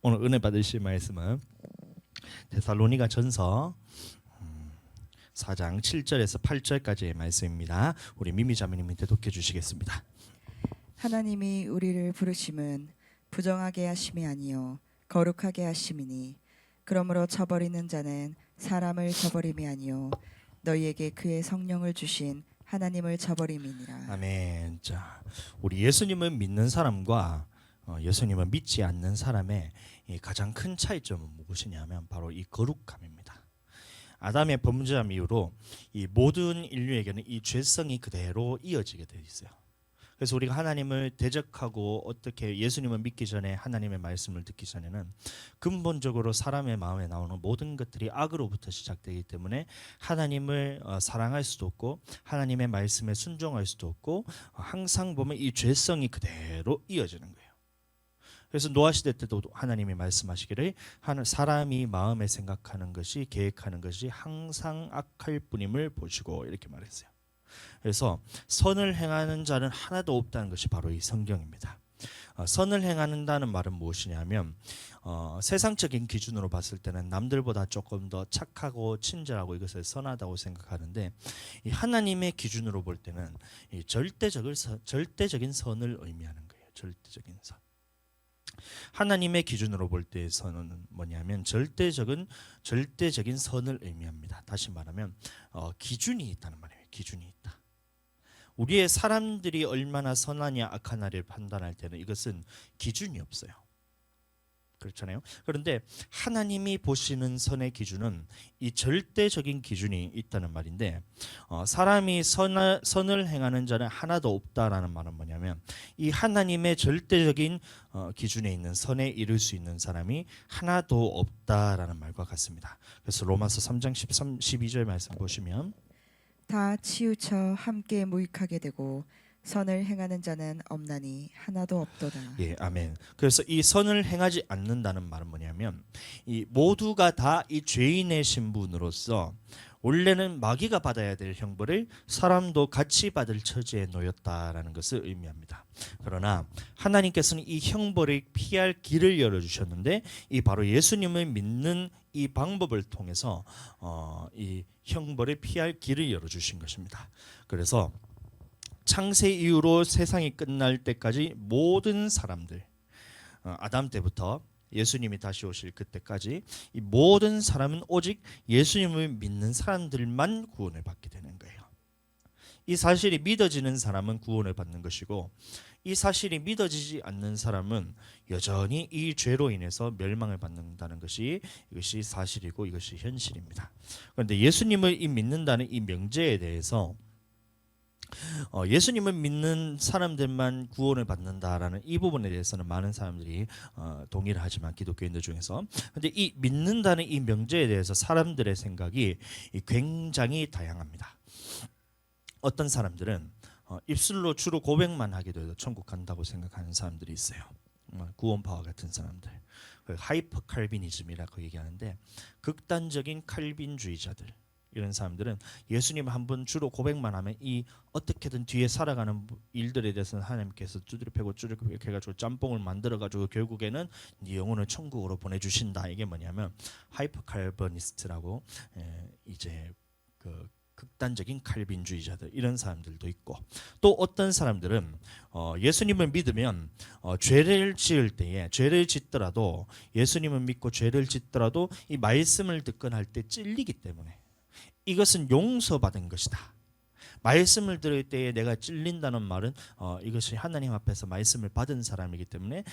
오늘 은혜 받으실 말씀은 데살로니가 전서 4장 7절에서 8절까지의 말씀입니다. 우리 미미 자매님이 대독해 주시겠습니다. 하나님이 우리를 부르심은 부정하게 하심이 아니요 거룩하게 하심이니 그러므로 저버리는 자는 사람을 저버림이 아니요 너희에게 그의 성령을 주신 하나님을 저버림이니라. 아멘. 자, 우리 예수님을 믿는 사람과 예수님을 믿지 않는 사람의 이 가장 큰 차이점은 무엇이냐면 바로 이 거룩함입니다. 아담의 범죄함 이후로 이 모든 인류에게는 이 죄성이 그대로 이어지게 되어 있어요. 그래서 우리가 하나님을 대적하고 어떻게 예수님을 믿기 전에 하나님의 말씀을 듣기 전에는 근본적으로 사람의 마음에 나오는 모든 것들이 악으로부터 시작되기 때문에 하나님을 사랑할 수도 없고 하나님의 말씀에 순종할 수도 없고 항상 보면 이 죄성이 그대로 이어지는 거예요. 그래서 노아 시대 때도 하나님이 말씀하시기를 사람이 마음에 생각하는 것이 계획하는 것이 항상 악할 뿐임을 보시고 이렇게 말했어요. 그래서 선을 행하는 자는 하나도 없다는 것이 바로 이 성경입니다. 선을 행한다는 말은 무엇이냐면 세상적인 기준으로 봤을 때는 남들보다 조금 더 착하고 친절하고 이것을 선하다고 생각하는데 이 하나님의 기준으로 볼 때는 이 절대적인 선을 의미하는 거예요. 절대적인 선. 하나님의 기준으로 볼 때의 선은 뭐냐면 절대적인 선을 의미합니다. 다시 말하면 기준이 있다는 말이에요. 기준이 있다. 우리의 사람들이 얼마나 선하냐 악하냐를 판단할 때는 이것은 기준이 없어요. 그렇잖아요. 그런데 하나님이 보시는 선의 기준은 이 절대적인 기준이 있다는 말인데 사람이 선을 행하는 자는 하나도 없다라는 말은 뭐냐면 이 하나님의 절대적인 기준에 있는 선에 이를 수 있는 사람이 하나도 없다라는 말과 같습니다. 그래서 로마서 3장 12절 말씀 보시면 다 치우쳐 함께 무익하게 되고 선을 행하는 자는 없나니 하나도 없도다. 예, 아멘. 그래서 이 선을 행하지 않는다는 말은 뭐냐면 이 모두가 다 이 죄인의 신분으로서 원래는 마귀가 받아야 될 형벌을 사람도 같이 받을 처지에 놓였다라는 것을 의미합니다. 그러나 하나님께서는 이 형벌을 피할 길을 열어주셨는데 이 바로 예수님을 믿는 이 방법을 통해서 이 형벌을 피할 길을 열어주신 것입니다. 그래서 창세 이후로 세상이 끝날 때까지 모든 사람들 아담 때부터 예수님이 다시 오실 그때까지 이 모든 사람은 오직 예수님을 믿는 사람들만 구원을 받게 되는 거예요. 이 사실이 믿어지는 사람은 구원을 받는 것이고 이 사실이 믿어지지 않는 사람은 여전히 이 죄로 인해서 멸망을 받는다는 것이 이것이 사실이고 이것이 현실입니다. 그런데 예수님을 믿는다는 이 명제에 대해서 예수님을 믿는 사람들만 구원을 받는다라는 이 부분에 대해서는 많은 사람들이 동의를 하지만 기독교인들 중에서 근데 이 믿는다는 이 명제에 대해서 사람들의 생각이 굉장히 다양합니다. 어떤 사람들은 입술로 주로 고백만 하기도 해도 천국 간다고 생각하는 사람들이 있어요. 구원파와 같은 사람들, 하이퍼 칼비니즘이라고 얘기하는데 극단적인 칼빈주의자들 이런 사람들은 예수님 한 번 주로 고백만 하면 이 어떻게든 뒤에 살아가는 일들에 대해서는 하나님께서 두드려 패고 해가지고 짬뽕을 만들어가지고 결국에는 네 영혼을 천국으로 보내주신다. 이게 뭐냐면 하이퍼 칼버니스트라고 이제 그 극단적인 칼빈주의자들 이런 사람들도 있고 또 어떤 사람들은 예수님을 믿으면 죄를 지을 때에 죄를 짓더라도 예수님을 믿고 죄를 짓더라도 이 말씀을 듣거나 할 때 찔리기 때문에 이것은 용서받은 것이다. 말씀을 들을 때에 내가 찔린다는 말은 이것이 하나님 앞에서 말씀을 받은 사람이기 때문에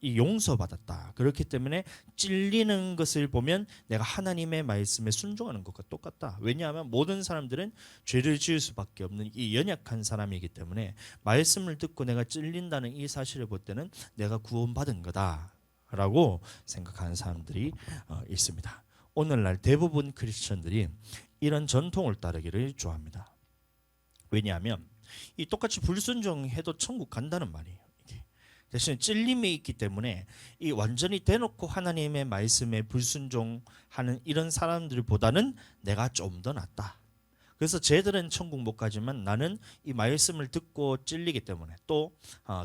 이 용서받았다. 그렇기 때문에 찔리는 것을 보면 내가 하나님의 말씀에 순종하는 것과 똑같다. 왜냐하면 모든 사람들은 죄를 지을 수밖에 없는 이 연약한 사람이기 때문에 말씀을 듣고 내가 찔린다는 이 사실을 볼 때는 내가 구원받은 거다라고 생각하는 사람들이 있습니다. 오늘날 대부분 크리스천들이 이런 전통을 따르기를 좋아합니다. 왜냐하면 이 똑같이 불순종해도 천국 간다는 말이에요. 대신에 찔림이 있기 때문에 이 완전히 대놓고 하나님의 말씀에 불순종하는 이런 사람들보다는 내가 좀 더 낫다. 그래서 쟤들은 천국 못 가지만 나는 이 말씀을 듣고 찔리기 때문에 또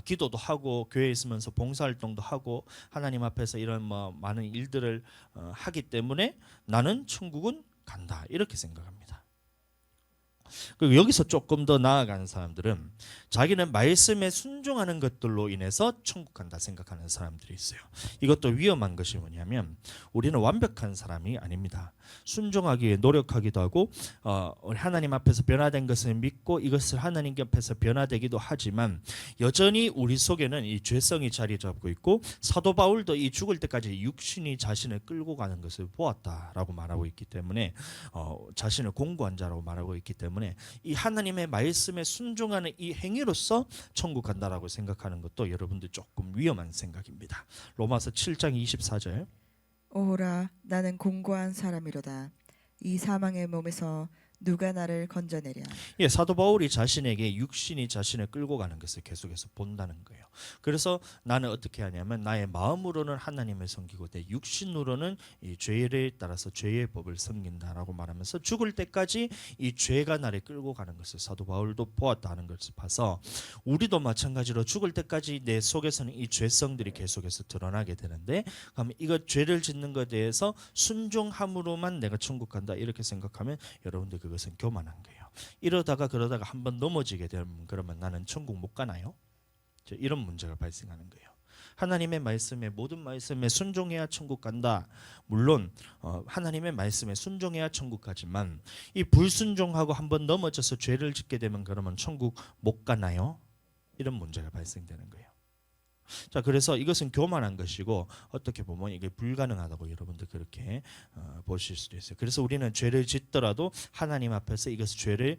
기도도 하고 교회에 있으면서 봉사활동도 하고 하나님 앞에서 이런 뭐 많은 일들을 하기 때문에 나는 천국은 간다 이렇게 생각합니다. 그리고 여기서 조금 더 나아가는 사람들은 자기는 말씀에 순종하는 것들로 인해서 천국 간다 생각하는 사람들이 있어요. 이것도 위험한 것이 뭐냐면 우리는 완벽한 사람이 아닙니다. 순종하기 위해 노력하기도 하고 하나님 앞에서 변화된 것을 믿고 이것을 하나님 앞에서 변화되기도 하지만 여전히 우리 속에는 이 죄성이 자리 잡고 있고 사도 바울도 이 죽을 때까지 육신이 자신을 끌고 가는 것을 보았다라고 말하고 있기 때문에 자신을 공고한 자라고 말하고 있기 때문에 이 하나님의 말씀에 순종하는 이 행위로서 천국 간다라고 생각하는 것도 여러분들 조금 위험한 생각입니다. 로마서 7장 24절 오호라 나는 공고한 사람이로다. 이 사망의 몸에서 누가 나를 건져내랴. 예, 사도 바울이 자신에게 육신이 자신을 끌고 가는 것을 계속해서 본다는 거예요. 그래서 나는 어떻게 하냐면 나의 마음으로는 하나님을 섬기고 내 육신으로는 이 죄를 따라서 죄의 법을 섬긴다라고 말하면서 죽을 때까지 이 죄가 나를 끌고 가는 것을 사도 바울도 보았다는 것을 봐서 우리도 마찬가지로 죽을 때까지 내 속에서는 이 죄성들이 계속해서 드러나게 되는데 그럼 이거 죄를 짓는 것에 대해서 순종함으로만 내가 천국 간다 이렇게 생각하면 여러분들 그것은 교만한 거예요. 이러다가 그러다가 한번 넘어지게 되면 그러면 나는 천국 못 가나요? 이런 문제가 발생하는 거예요. 하나님의 말씀에 모든 말씀에 순종해야 천국 간다. 물론 하나님의 말씀에 순종해야 천국 가지만 이 불순종하고 한번 넘어져서 죄를 짓게 되면 그러면 천국 못 가나요? 이런 문제가 발생되는 거예요. 자, 그래서 이것은 교만한 것이고 어떻게 보면 이게 불가능하다고 여러분들 그렇게 보실 수도 있어요. 그래서 우리는 죄를 짓더라도 하나님 앞에서 이것을 죄를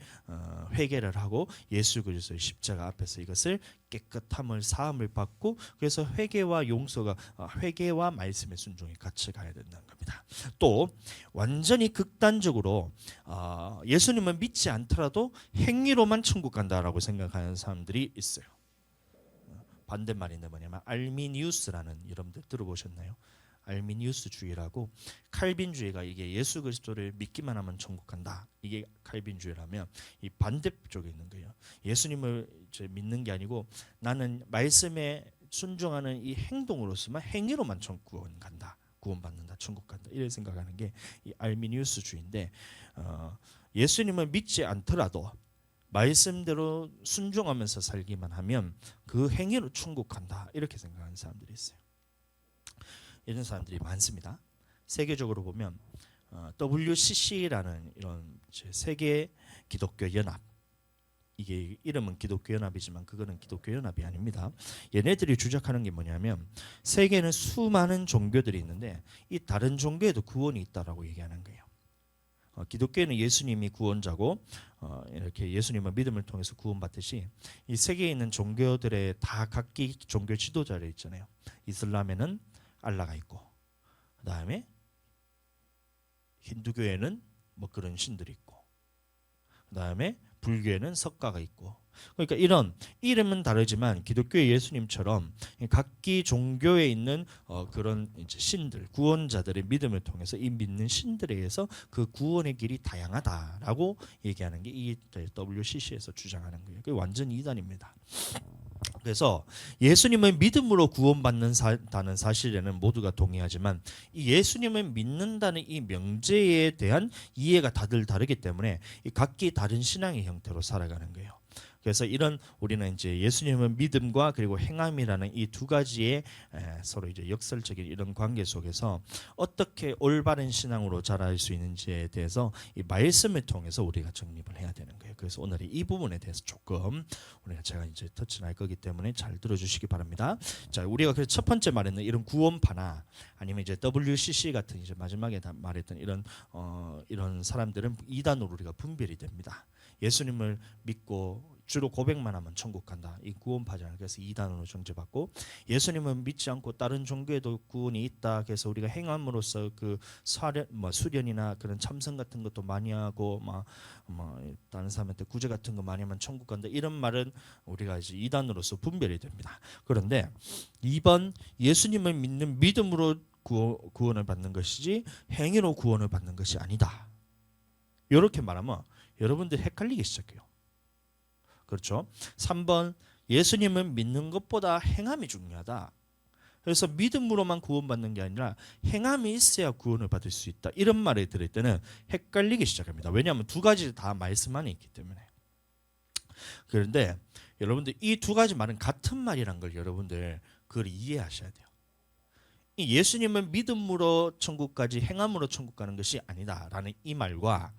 회개를 하고 예수 그리스도의 십자가 앞에서 이것을 깨끗함을 사함을 받고 그래서 회개와 용서가 회개와 말씀의 순종이 같이 가야 된다는 겁니다. 또 완전히 극단적으로 예수님을 믿지 않더라도 행위로만 천국 간다라고 생각하는 사람들이 있어요. 반대말인데 뭐냐면 알미니우스라는 여러분들 들어보셨나요? 알미니우스주의라고 칼빈주의가 이게 예수 그리스도를 믿기만 하면 천국 간다. 이게 칼빈주의라면 이 반대쪽에 있는 거예요. 예수님을 믿는 게 아니고 나는 말씀에 순종하는 이 행동으로서만 행위로만 천국 간다. 구원받는다. 천국 간다. 이렇게 생각하는 게 이 알미니우스주의인데 예수님을 믿지 않더라도 말씀대로 순종하면서 살기만 하면 그 행위로 천국 간다 이렇게 생각하는 사람들이 있어요. 이런 사람들이 많습니다. 세계적으로 보면 WCC라는 이런 세계 기독교 연합 이게 이름은 기독교 연합이지만 그거는 기독교 연합이 아닙니다. 얘네들이 주장하는 게 뭐냐면 세계에는 수많은 종교들이 있는데 이 다른 종교에도 구원이 있다라고 얘기하는 거예요. 기독교에는 예수님이 구원자고 이렇게 예수님의 믿음을 통해서 구원받듯이 이 세계에 있는 종교들의 다 각기 종교 지도자를 있잖아요. 이슬람에는 알라가 있고 그다음에 힌두교에는 뭐 그런 신들이 있고 그다음에 불교에는 석가가 있고 그러니까 이런 이름은 다르지만 기독교의 예수님처럼 각기 종교에 있는 그런 이제 신들 구원자들의 믿음을 통해서 이 믿는 신들에 의해서 그 구원의 길이 다양하다라고 얘기하는 게 이 WCC에서 주장하는 거예요. 그게 완전 이단입니다. 그래서 예수님을 믿음으로 구원받는다는 사실에는 모두가 동의하지만 이 예수님을 믿는다는 이 명제에 대한 이해가 다들 다르기 때문에 이 각기 다른 신앙의 형태로 살아가는 거예요. 그래서 이런 우리는 이제 예수님의 믿음과 그리고 행함이라는 이 두 가지의 서로 이제 역설적인 이런 관계 속에서 어떻게 올바른 신앙으로 자랄 수 있는지에 대해서 이 말씀을 통해서 우리가 정립을 해야 되는 거예요. 그래서 오늘 이 부분에 대해서 조금 우리가 제가 이제 터치할 거기 때문에 잘 들어주시기 바랍니다. 자, 우리가 그래서 첫 번째 말했는 이런 구원파나 아니면 이제 WCC 같은 이제 마지막에 말했던 이런 사람들은 이단으로 우리가 분별이 됩니다. 예수님을 믿고 주로 고백만 하면 천국 간다. 이 구원파잖아요. 그래서 이단으로 정죄받고 예수님을 믿지 않고 다른 종교에도 구원이 있다. 그래서 우리가 행함으로써 그 수련이나 그런 참선 같은 것도 많이 하고 다른 사람한테 구제 같은 거 많이 하면 천국 간다. 이런 말은 우리가 이제 이단으로서 분별이 됩니다. 그런데 이번 예수님을 믿는 믿음으로 구원을 받는 것이지 행위로 구원을 받는 것이 아니다. 이렇게 말하면 여러분들 헷갈리기 시작해요. 그렇죠? 3번 예수님은 믿는 것보다 행함이 중요하다. 그래서 믿음으로만 구원받는 게 아니라 행함이 있어야 구원을 받을 수 있다. 이런 말을 들을 때는 헷갈리기 시작합니다. 왜냐하면 두 가지 다 말씀 안에 있기 때문에. 그런데 여러분들 이 두 가지 말은 같은 말이란 걸 여러분들 그걸 이해하셔야 돼요. 이 예수님은 믿음으로 천국까지 행함으로 천국 가는 것이 아니다라는 이 말과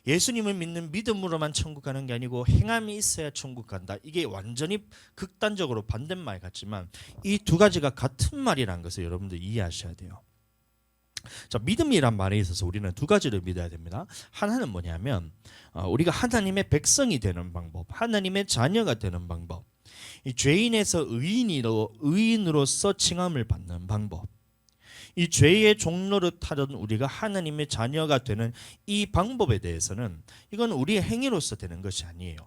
예수님을 믿는 믿음으로만 천국 가는 게 아니고 행함이 있어야 천국 간다. 이게 완전히 극단적으로 반대말 같지만 이 두 가지가 같은 말이라는 것을 여러분들 이해하셔야 돼요. 자, 믿음이란 말에 있어서 우리는 두 가지를 믿어야 됩니다. 하나는 뭐냐면 우리가 하나님의 백성이 되는 방법, 하나님의 자녀가 되는 방법, 이 죄인에서 의인으로서 칭함을 받는 방법, 이 죄의 종로를 타던 우리가 하나님의 자녀가 되는 이 방법에 대해서는 이건 우리의 행위로서 되는 것이 아니에요.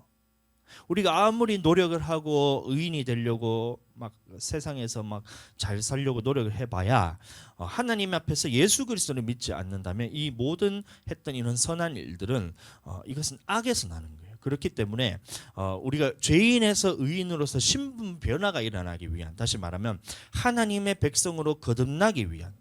우리가 아무리 노력을 하고 의인이 되려고 막 세상에서 막 잘 살려고 노력을 해봐야 하나님 앞에서 예수 그리스도를 믿지 않는다면 이 모든 했던 이런 선한 일들은 이것은 악에서 나는 거예요. 그렇기 때문에 우리가 죄인에서 의인으로서 신분 변화가 일어나기 위한, 다시 말하면 하나님의 백성으로 거듭나기 위한,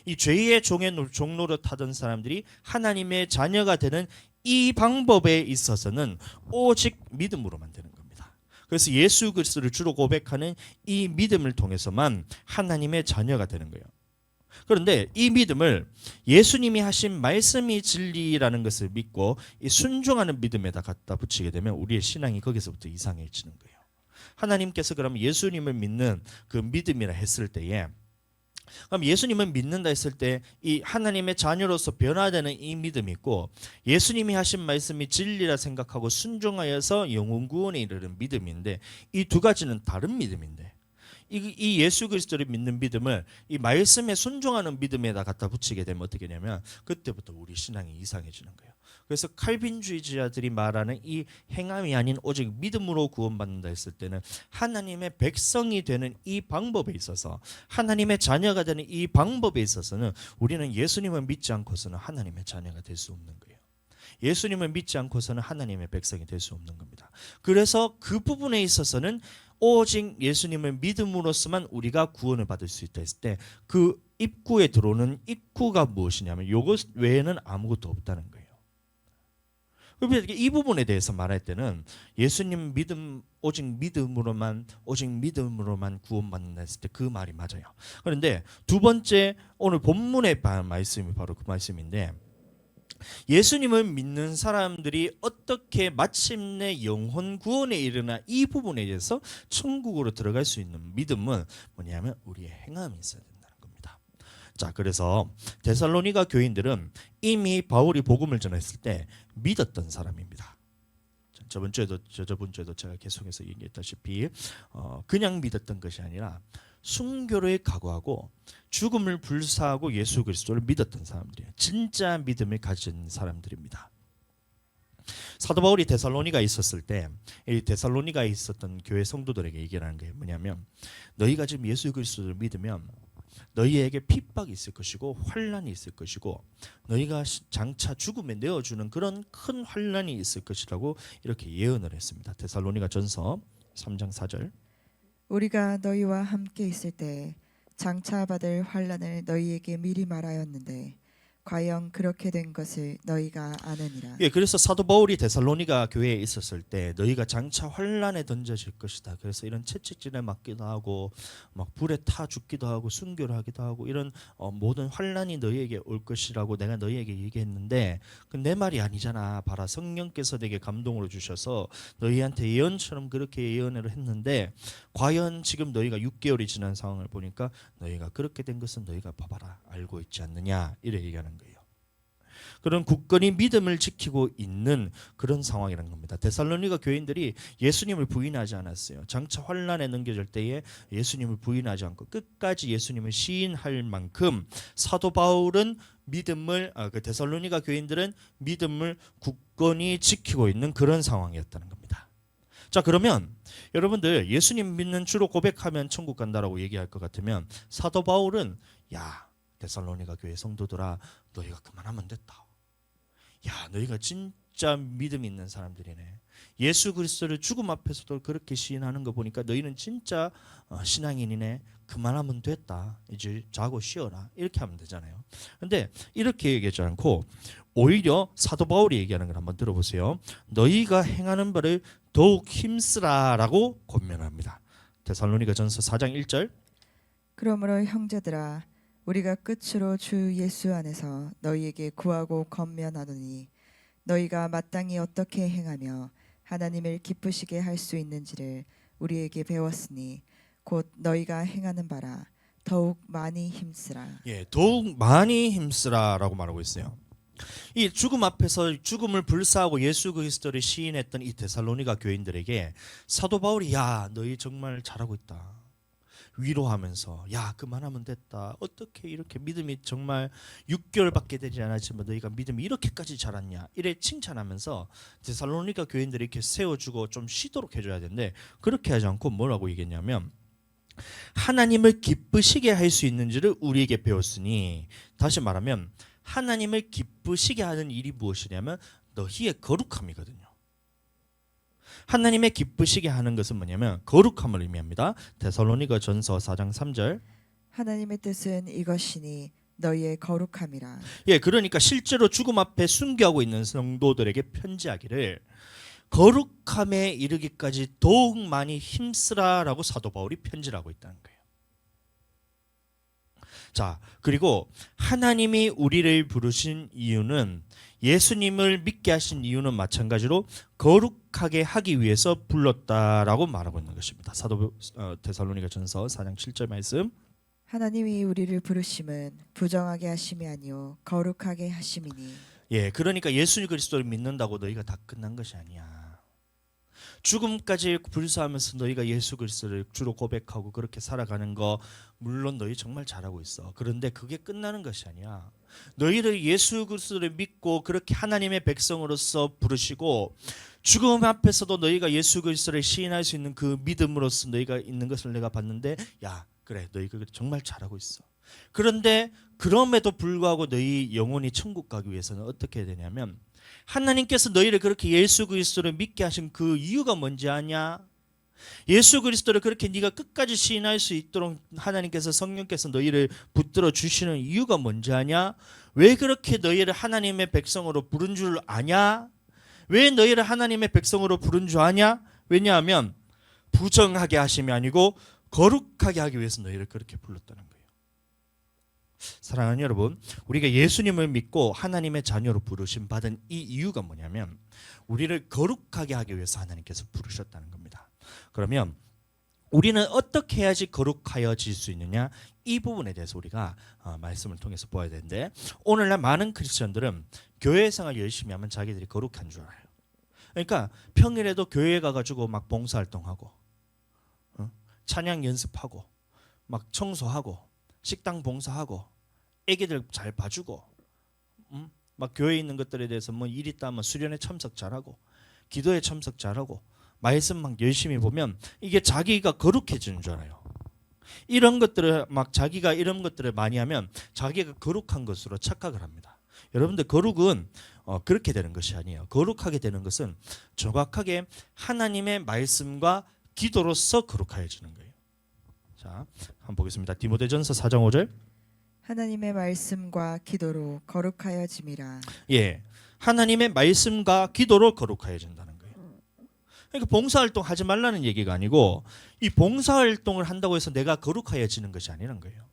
이 죄의 종로를 타던 사람들이 하나님의 자녀가 되는 이 방법에 있어서는 오직 믿음으로만 되는 겁니다. 그래서 예수 그리스도를 주로 고백하는 이 믿음을 통해서만 하나님의 자녀가 되는 거예요. 그런데 이 믿음을 예수님이 하신 말씀이 진리라는 것을 믿고 이 순종하는 믿음에다 갖다 붙이게 되면 우리의 신앙이 거기서부터 이상해지는 거예요. 하나님께서 그럼 예수님을 믿는 그 믿음이라 했을 때에, 그럼 예수님을 믿는다 했을 때 이 하나님의 자녀로서 변화되는 이 믿음이 있고, 예수님이 하신 말씀이 진리라 생각하고 순종하여서 영혼 구원에 이르는 믿음인데, 이 두 가지는 다른 믿음인데, 이 예수 그리스도를 믿는 믿음을 이 말씀에 순종하는 믿음에다 갖다 붙이게 되면 어떻게 되냐면 그때부터 우리 신앙이 이상해지는 거예요. 그래서 칼빈주의자들이 말하는 이 행함이 아닌 오직 믿음으로 구원받는다 했을 때는 하나님의 백성이 되는 이 방법에 있어서, 하나님의 자녀가 되는 이 방법에 있어서는 우리는 예수님을 믿지 않고서는 하나님의 자녀가 될 수 없는 거예요. 예수님을 믿지 않고서는 하나님의 백성이 될 수 없는 겁니다. 그래서 그 부분에 있어서는 오직 예수님을 믿음으로서만 우리가 구원을 받을 수 있다 했을 때 그 입구에 들어오는 입구가 무엇이냐면 이것 외에는 아무것도 없다는 거예요. 이 부분에 대해서 말할 때는 예수님 믿음, 오직 믿음으로만 구원받는다 했을 때 그 말이 맞아요. 그런데 두 번째 오늘 본문의 말씀이 바로 그 말씀인데, 예수님을 믿는 사람들이 어떻게 마침내 영혼 구원에 이르나 이 부분에 대해서 천국으로 들어갈 수 있는 믿음은 뭐냐면 우리의 행함이 있어야 된다는 겁니다. 자, 그래서 데살로니가 교인들은 이미 바울이 복음을 전했을 때 믿었던 사람입니다. 저번 주에도 제가 계속해서 얘기했다시피 그냥 믿었던 것이 아니라 순교를 각오하고 죽음을 불사하고 예수 그리스도를 믿었던 사람들이에요. 진짜 믿음을 가진 사람들입니다. 사도 바울이 데살로니가에 있었을 때 이 데살로니가에 있었던 교회 성도들에게 얘기하는 게 뭐냐면, 너희가 지금 예수 그리스도를 믿으면 너희에게 핍박이 있을 것이고 환난이 있을 것이고 너희가 장차 죽음에 내어주는 그런 큰 환난이 있을 것이라고 이렇게 예언을 했습니다. 데살로니가 전서 3장 4절. 우리가 너희와 함께 있을 때 장차 받을 환난을 너희에게 미리 말하였는데 과연 그렇게 된 것을 너희가 아느니라. 예, 그래서 사도 바울이 데살로니가 교회에 있었을 때 너희가 장차 환난에 던져질 것이다. 그래서 이런 채찍질에 맞기도 하고 막 불에 타 죽기도 하고 순교를 하기도 하고 이런 모든 환난이 너희에게 올 것이라고 내가 너희에게 얘기했는데 그 내 말이 아니잖아. 봐라, 성령께서 내게 감동으로 주셔서 너희한테 예언처럼 그렇게 예언을 했는데 과연 지금 너희가 6개월이 지난 상황을 보니까 너희가 그렇게 된 것은 너희가 봐봐라 알고 있지 않느냐, 이래 얘기하는 거예요. 그런 굳건히 믿음을 지키고 있는 그런 상황이라는 겁니다. 데살로니가 교인들이 예수님을 부인하지 않았어요. 장차 환난에 넘겨질 때에 예수님을 부인하지 않고 끝까지 예수님을 시인할 만큼 사도 바울은 믿음을 그 데살로니가 교인들은 믿음을 굳건히 지키고 있는 그런 상황이었다는 겁니다. 자, 그러면 여러분들 예수님 믿는 주로 고백하면 천국 간다라고 얘기할 것 같으면 사도 바울은 데살로니가 교회 성도들아 너희가 그만하면 됐다. 너희가 진짜 믿음 있는 사람들이네. 예수 그리스도를 죽음 앞에서도 그렇게 시인하는 거 보니까 너희는 진짜 신앙인이네. 그만하면 됐다. 이제 자고 쉬어라. 이렇게 하면 되잖아요. 근데 이렇게 얘기하지 않고 오히려 사도 바울이 얘기하는 걸 한번 들어보세요. 너희가 행하는 바를 더욱 힘쓰라라고 권면합니다. 데살로니가전서 4장 1절. 그러므로 형제들아 우리가 끝으로 주 예수 안에서 너희에게 구하고 권면하노니 너희가 마땅히 어떻게 행하며 하나님을 기쁘시게 할 수 있는지를 우리에게 배웠으니 곧 너희가 행하는 바라 더욱 많이 힘쓰라. 예, 더욱 많이 힘쓰라라고 말하고 있어요. 이 죽음 앞에서 죽음을 불사하고 예수 그리스도를 시인했던 이 데살로니가 교인들에게 사도 바울이 야, 너희 정말 잘하고 있다. 위로하면서 야, 그만하면 됐다. 어떻게 이렇게 믿음이 정말 6개월밖에 되지 않았지만 너희가 믿음이 이렇게까지 자랐냐. 이래 칭찬하면서 데살로니가 교인들이 이렇게 세워주고 좀 쉬도록 해줘야 되는데 그렇게 하지 않고 뭐라고 얘기했냐면 하나님을 기쁘시게 할 수 있는지를 우리에게 배웠으니 다시 말하면 하나님을 기쁘시게 하는 일이 무엇이냐면 너희의 거룩함이거든요. 하나님의 기쁘시게 하는 것은 뭐냐면 거룩함을 의미합니다. 데살로니가 전서 4장 3절. 하나님의 뜻은 이것이니 너희의 거룩함이라. 예, 그러니까 실제로 죽음 앞에 순교하고 있는 성도들에게 편지하기를 거룩함에 이르기까지 더욱 많이 힘쓰라라고 사도 바울이 편지를 하고 있다는 거예요. 자, 그리고 하나님이 우리를 부르신 이유는 예수님을 믿게 하신 이유는 마찬가지로 거룩하게 하기 위해서 불렀다라고 말하고 있는 것입니다. 사도 데살로니가전서 4장 7절 말씀. 하나님이 우리를 부르심은 부정하게 하심이 아니요 거룩하게 하심이니. 예, 그러니까 예수 그리스도를 믿는다고 너희가 다 끝난 것이 아니야. 죽음까지 불사하면서 너희가 예수 그리스도를 주로 고백하고 그렇게 살아가는 거 물론 너희 정말 잘하고 있어. 그런데 그게 끝나는 것이 아니야. 너희를 예수 그리스도를 믿고 그렇게 하나님의 백성으로서 부르시고 죽음 앞에서도 너희가 예수 그리스도를 시인할 수 있는 그 믿음으로서 너희가 있는 것을 내가 봤는데 야, 그래, 너희가 정말 잘하고 있어. 그런데 그럼에도 불구하고 너희 영혼이 천국 가기 위해서는 어떻게 해야 되냐면 하나님께서 너희를 그렇게 예수 그리스도를 믿게 하신 그 이유가 뭔지 아냐? 예수 그리스도를 그렇게 네가 끝까지 시인할 수 있도록 하나님께서 성령께서 너희를 붙들어 주시는 이유가 뭔지 아냐? 왜 그렇게 너희를 하나님의 백성으로 부른 줄 아냐? 왜 너희를 하나님의 백성으로 부른 줄 아냐? 왜냐하면 부정하게 하심이 아니고 거룩하게 하기 위해서 너희를 그렇게 불렀다는 거예요. 사랑하는 여러분, 우리가 예수님을 믿고 하나님의 자녀로 부르심 받은 이 이유가 뭐냐면 우리를 거룩하게 하기 위해서 하나님께서 부르셨다는 겁니다. 그러면 우리는 어떻게 해야지 거룩하여질 수 있느냐? 이 부분에 대해서 우리가 말씀을 통해서 보아야 되는데 오늘날 많은 크리스천들은 교회 생활 열심히 하면 자기들이 거룩한 줄 알아요. 그러니까 평일에도 교회 가가지고 막 봉사활동하고 찬양 연습하고 막 청소하고 식당 봉사하고 애기들 잘 봐주고 막 교회에 있는 것들에 대해서 뭐 일 있다면 수련회 참석 잘하고 기도에 참석 잘하고 말씀 막 열심히 보면 이게 자기가 거룩해지는 줄 알아요. 이런 것들을 막 자기가 이런 것들을 많이 하면 자기가 거룩한 것으로 착각을 합니다. 여러분들 거룩은 그렇게 되는 것이 아니에요. 거룩하게 되는 것은 정확하게 하나님의 말씀과 기도로서 거룩해지는 거예요. 자, 한번 보겠습니다. 디모데전서 4장 5절. 하나님의 말씀과 기도로 거룩하여짐이라. 예, 하나님의 말씀과 기도로 거룩해진다는 거예요. 그러니까 봉사활동 하지 말라는 얘기가 아니고 이 봉사활동을 한다고 해서 내가 거룩해지는 것이 아니란 거예요.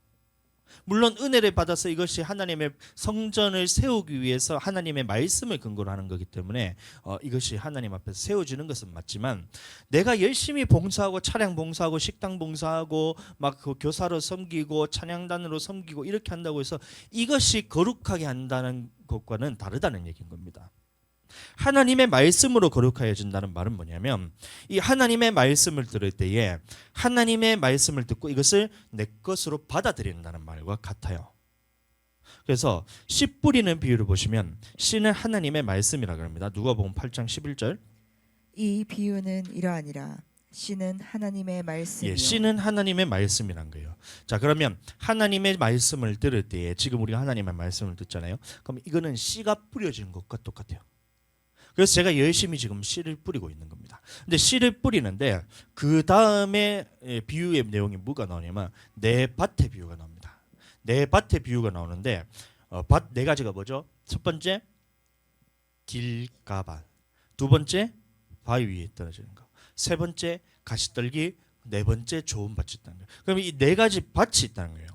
물론 은혜를 받아서 이것이 하나님의 성전을 세우기 위해서 하나님의 말씀을 근거로 하는 거기 때문에 이것이 하나님 앞에서 세워지는 것은 맞지만 내가 열심히 봉사하고 차량 봉사하고 식당 봉사하고 막 그 교사로 섬기고 찬양단으로 섬기고 이렇게 한다고 해서 이것이 거룩하게 한다는 것과는 다르다는 얘기인 겁니다. 하나님의 말씀으로 거룩해진다는 말은 뭐냐면 이 하나님의 말씀을 들을 때에 하나님의 말씀을 듣고 이것을 내 것으로 받아들인다는 말과 같아요. 그래서 씨 뿌리는 비유를 보시면 씨는 하나님의 말씀이라 그럽니다. 누가복음 8장 11절. 이 비유는 이러하니라. 씨는 하나님의 말씀이요. 예, 씨는 하나님의 말씀이란 거예요. 자, 그러면 하나님의 말씀을 들을 때에 지금 우리가 하나님의 말씀을 듣잖아요. 그럼 이거는 씨가 뿌려진 것과 똑같아요. 그래서 제가 열심히 지금 씨를 뿌리고 있는 겁니다. 근데 씨를 뿌리는데 그 다음에 비유의 내용이 뭐가 나오냐면 내 밭의 비유가 나옵니다. 내 밭의 비유가 나오는데 밭 네 가지가 뭐죠? 첫 번째 길가밭, 두 번째 바위 위에 떨어지는 거, 세 번째 가시떨기, 네 번째 좋은 밭이 있다는 거예요. 그럼 이 네 가지 밭이 있다는 거예요.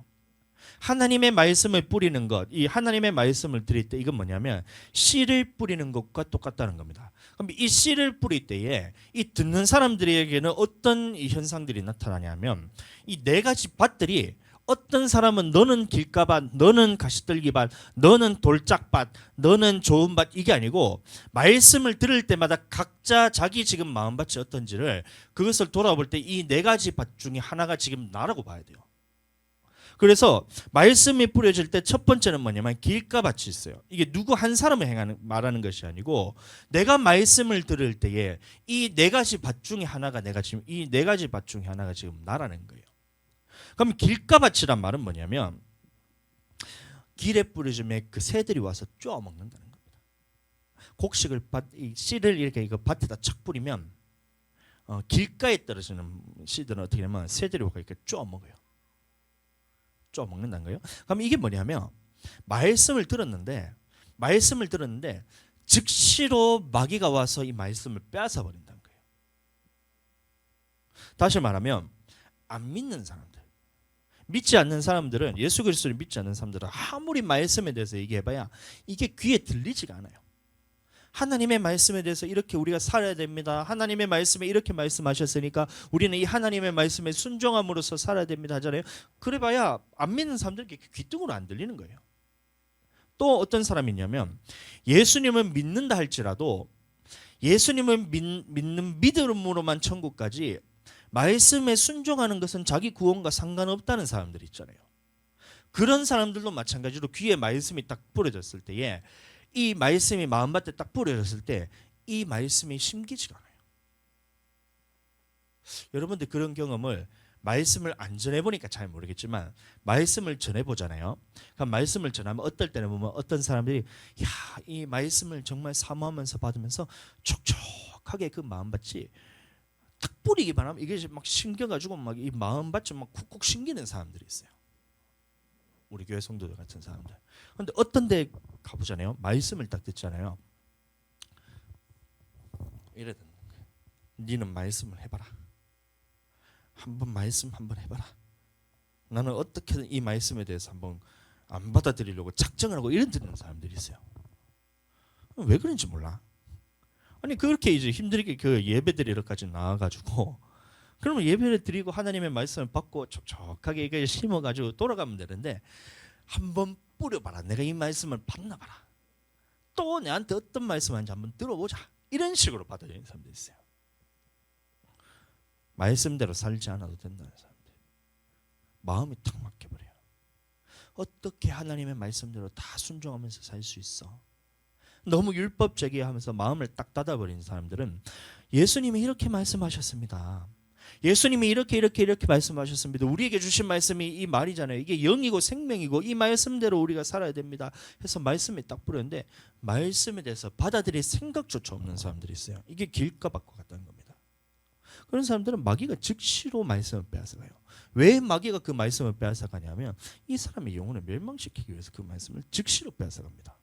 하나님의 말씀을 뿌리는 것, 이 하나님의 말씀을 드릴 때 이건 뭐냐면 씨를 뿌리는 것과 똑같다는 겁니다. 그럼 이 씨를 뿌릴 때에 이 듣는 사람들에게는 어떤 이 현상들이 나타나냐면 이 네 가지 밭들이 어떤 사람은 너는 길가밭, 너는 가시떨기밭, 너는 돌짝밭, 너는 좋은 밭 이게 아니고 말씀을 들을 때마다 각자 자기 지금 마음밭이 어떤지를 그것을 돌아볼 때 이 네 가지 밭 중에 하나가 지금 나라고 봐야 돼요. 그래서 말씀이 뿌려질 때 첫 번째는 뭐냐면 길가밭이 있어요. 이게 누구 한 사람을 말하는 것이 아니고 내가 말씀을 들을 때에 이 네 가지 밭 중에 하나가 내가 지금 이 네 가지 밭 중에 하나가 지금 나라는 거예요. 그럼 길가밭이란 말은 뭐냐면 길에 뿌려지면 그 새들이 와서 쪼아 먹는다는 겁니다. 곡식을 이 씨를 이렇게 이거 밭에다 착 뿌리면 길가에 떨어지는 씨들은 어떻게 되냐면 새들이 와서 이렇게 쪼아 먹어요. 쪼아 먹는다는 거예요. 그럼 이게 뭐냐면 말씀을 들었는데 즉시로 마귀가 와서 이 말씀을 빼앗아 버린다는 거예요. 다시 말하면 안 믿는 사람들, 믿지 않는 사람들은 예수 그리스도를 믿지 않는 사람들은 아무리 말씀에 대해서 얘기해봐야 이게 귀에 들리지가 않아요. 하나님의 말씀에 대해서 이렇게 우리가 살아야 됩니다. 하나님의 말씀에 이렇게 말씀하셨으니까 우리는 이 하나님의 말씀에 순종함으로써 살아야 됩니다 하잖아요. 그래봐야 안 믿는 사람들은 귀등으로 안 들리는 거예요. 또 어떤 사람이 있냐면 예수님을 믿는다 할지라도 예수님을 믿는 믿음으로만 천국까지 말씀에 순종하는 것은 자기 구원과 상관없다는 사람들이 있잖아요. 그런 사람들도 마찬가지로 귀에 말씀이 딱 뿌려졌을 때에 이 말씀이 마음밭에 딱 뿌려졌을 때 이 말씀이 심기지가 않아요. 여러분들 그런 경험을 말씀을 안 전해보니까 잘 모르겠지만 말씀을 전해보잖아요. 그럼 말씀을 전하면 어떨 때는 보면 어떤 사람들이 이 말씀을 정말 사모하면서 받으면서 촉촉하게 그 마음밭이 딱 뿌리기만 하면 이게 막 신겨가지고 막 이 마음밭이 막 쿡쿡 신기는 사람들이 있어요. 우리 교회 성도들 같은 사람들. 그런데 어떤 데 가보잖아요. 말씀을 딱 듣잖아요. 이래 듣는 거예요. 니는 말씀을 해봐라. 말씀 한번 해봐라. 나는 어떻게든 이 말씀에 대해서 한번 안 받아들이려고 작정을 하고 이런 듣는 사람들이 있어요. 왜 그런지 몰라. 아니 그렇게 이제 힘들게 그 예배드리러까지 나와가지고 그러면 예배를 드리고 하나님의 말씀을 받고 촉촉하게 이걸 심어가지고 돌아가면 되는데 한번 뿌려봐라. 내가 이 말씀을 받나 봐라. 또 내한테 어떤 말씀하는지 한번 들어보자. 이런 식으로 받아들이는 사람들이 있어요. 말씀대로 살지 않아도 된다는 사람들. 마음이 탁 막혀버려요. 어떻게 하나님의 말씀대로 다 순종하면서 살 수 있어? 너무 율법 제기하면서 마음을 딱 닫아버리는 사람들은 예수님이 이렇게 말씀하셨습니다. 예수님이 이렇게 말씀하셨습니다. 우리에게 주신 말씀이 이 말이잖아요. 이게 영이고 생명이고 이 말씀대로 우리가 살아야 됩니다. 해서 말씀에 딱 뿌렸는데 말씀에 대해서 받아들일 생각조차 없는 사람들이 있어요. 이게 길가밭과 같다는 겁니다. 그런 사람들은 마귀가 즉시로 말씀을 빼앗아가요. 왜 마귀가 그 말씀을 빼앗아가냐면 이 사람의 영혼을 멸망시키기 위해서 그 말씀을 즉시로 빼앗아갑니다.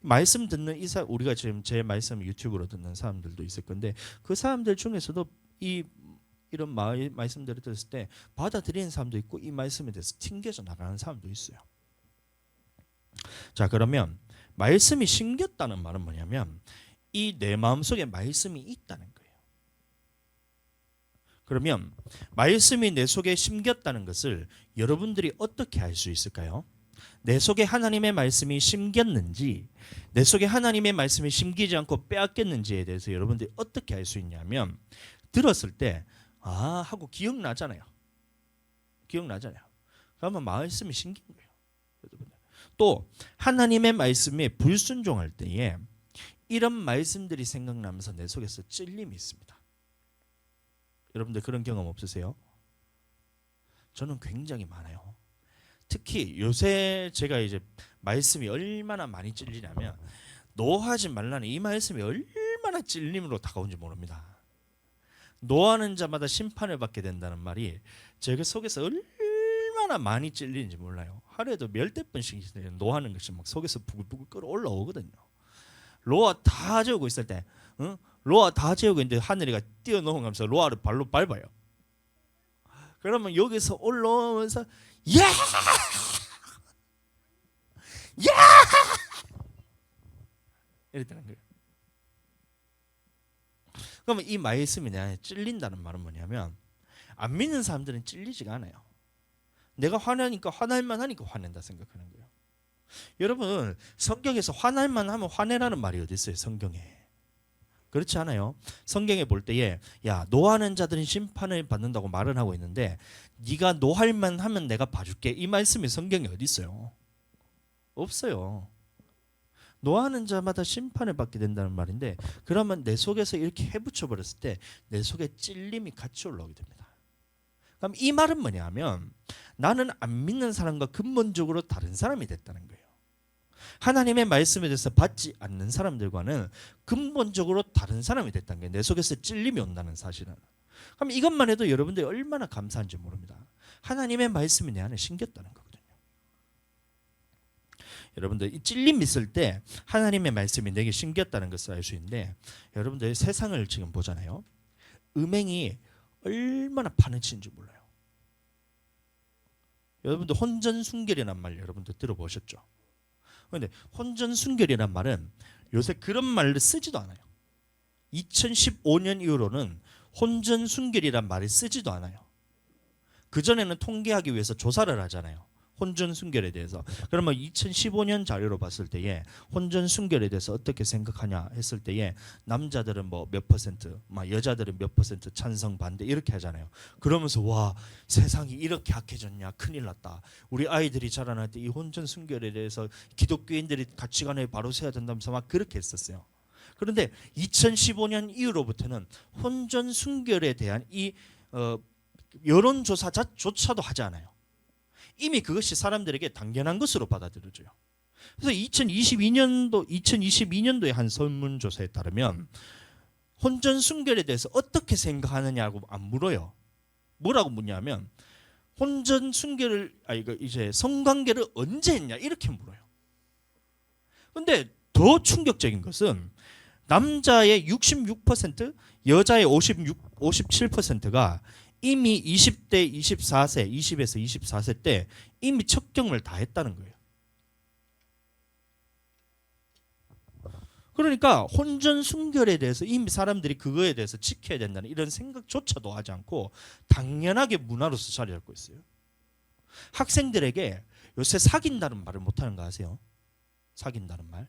말씀 듣는 우리가 지금 제 말씀 유튜브로 듣는 사람들도 있을 건데 그 사람들 중에서도 이런 말씀들을 들었을 때 받아들이는 사람도 있고 이 말씀에 대해서 튕겨져 나가는 사람도 있어요. 자, 그러면 말씀이 심겼다는 말은 뭐냐면 이 내 마음속에 말씀이 있다는 거예요. 그러면 말씀이 내 속에 심겼다는 것을 여러분들이 어떻게 알 수 있을까요? 내 속에 하나님의 말씀이 심겼는지 내 속에 하나님의 말씀이 심기지 않고 빼앗겼는지에 대해서 여러분들이 어떻게 알 수 있냐면 들었을 때 하고 기억나잖아요. 그러면 말씀이 심긴 거예요. 또 하나님의 말씀에 불순종할 때에 이런 말씀들이 생각나면서 내 속에서 찔림이 있습니다. 여러분들 그런 경험 없으세요? 저는 굉장히 많아요. 특히 요새 제가 이제 말씀이 얼마나 많이 찔리냐면 노하지 말라는 이 말씀이 얼마나 얼마나 찔림으로 다가온지 모릅니다. 노하는 자마다 심판을 받게 된다는 말이 제가 속에서 얼마나 많이 찔리는지 몰라요. 하루에도 열댓 번씩 노하는 것이 막 속에서 부글부글 끓어올라오거든요. 로아 다 재우고 있을 때, 로아 다 재우고 있는데 하늘이가 뛰어넘어가면서 로아를 발로 밟아요. 그러면 여기서 올라오면서 야! 야! 이랬다는 거예요. 그러면 이 말씀이 내가 찔린다는 말은 뭐냐면 안 믿는 사람들은 찔리지가 않아요. 내가 화나니까 화날만 하니까 화낸다 생각하는 거예요. 여러분 성경에서 화날만 하면 화내라는 말이 어디 있어요? 성경에. 그렇지 않아요? 성경에 볼 때에 야 노하는 자들은 심판을 받는다고 말은 하고 있는데 네가 노할만 하면 내가 봐줄게 이 말씀이 성경에 어디 있어요? 없어요. 노하는 자마다 심판을 받게 된다는 말인데 그러면 내 속에서 이렇게 해붙여 버렸을 때 내 속에 찔림이 같이 올라오게 됩니다. 그럼 이 말은 뭐냐면 나는 안 믿는 사람과 근본적으로 다른 사람이 됐다는 거예요. 하나님의 말씀에 대해서 받지 않는 사람들과는 근본적으로 다른 사람이 됐다는 거예요. 내 속에서 찔림이 온다는 사실은. 그럼 이것만 해도 여러분들이 얼마나 감사한지 모릅니다. 하나님의 말씀이 내 안에 심겼다는 거거든요. 여러분들 이 찔림 있을 때 하나님의 말씀이 내게 심겼다는 것을 알 수 있는데 여러분들 세상을 지금 보잖아요. 음행이 얼마나 파헤치는지 몰라요. 여러분들 혼전순결이란 말 여러분들 들어보셨죠? 그런데 혼전순결이란 말은 요새 그런 말을 쓰지도 않아요. 2015년 이후로는 혼전순결이란 말을 쓰지도 않아요. 그전에는 통계하기 위해서 조사를 하잖아요. 혼전순결에 대해서. 그러면 2015년 자료로 봤을 때에 혼전순결에 대해서 어떻게 생각하냐 했을 때에 남자들은 뭐 몇 퍼센트, 막 여자들은 몇 퍼센트 찬성 반대 이렇게 하잖아요. 그러면서 와 세상이 이렇게 악해졌냐 큰일 났다. 우리 아이들이 자라날 때 이 혼전순결에 대해서 기독교인들이 가치관을 바로 세워야 된다면서 막 그렇게 했었어요. 그런데 2015년 이후로부터는 혼전순결에 대한 이 여론조사조차도 하지 않아요. 이미 그것이 사람들에게 당연한 것으로 받아들여져요. 그래서 2022년도에 한 설문조사에 따르면 혼전순결에 대해서 어떻게 생각하느냐고 안 물어요. 뭐라고 묻냐면 이제 성관계를 언제 했냐 이렇게 물어요. 근데 더 충격적인 것은 남자의 66%, 여자의 57%가 이미 20대, 24세, 20에서 24세 때 이미 첫 경험을 다 했다는 거예요. 그러니까 혼전순결에 대해서 이미 사람들이 그거에 대해서 지켜야 된다는 이런 생각조차도 하지 않고 당연하게 문화로서 자리 잡고 있어요. 학생들에게 요새 사귄다는 말을 못하는 거 아세요? 사귄다는 말.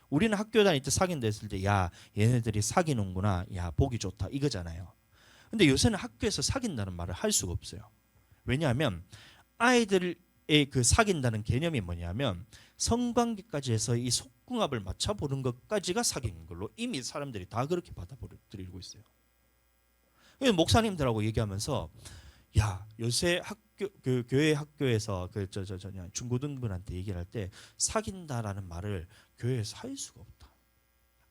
우리는 학교 다닐 때 사귄다 했을 때 야 얘네들이 사귀는구나, 야 보기 좋다 이거잖아요. 근데 요새는 학교에서 사귄다는 말을 할 수가 없어요. 왜냐하면 아이들의 그 사귄다는 개념이 뭐냐면 성관계까지 해서 이 속궁합을 맞춰보는 것까지가 사귀는 걸로 이미 사람들이 다 그렇게 받아들이고 있어요. 그래서 목사님들하고 얘기하면서 야 요새 학교 그 교회 학교에서 그 중고등부한테 얘기를 할 때 사귄다라는 말을 교회에서 할 수가 없다.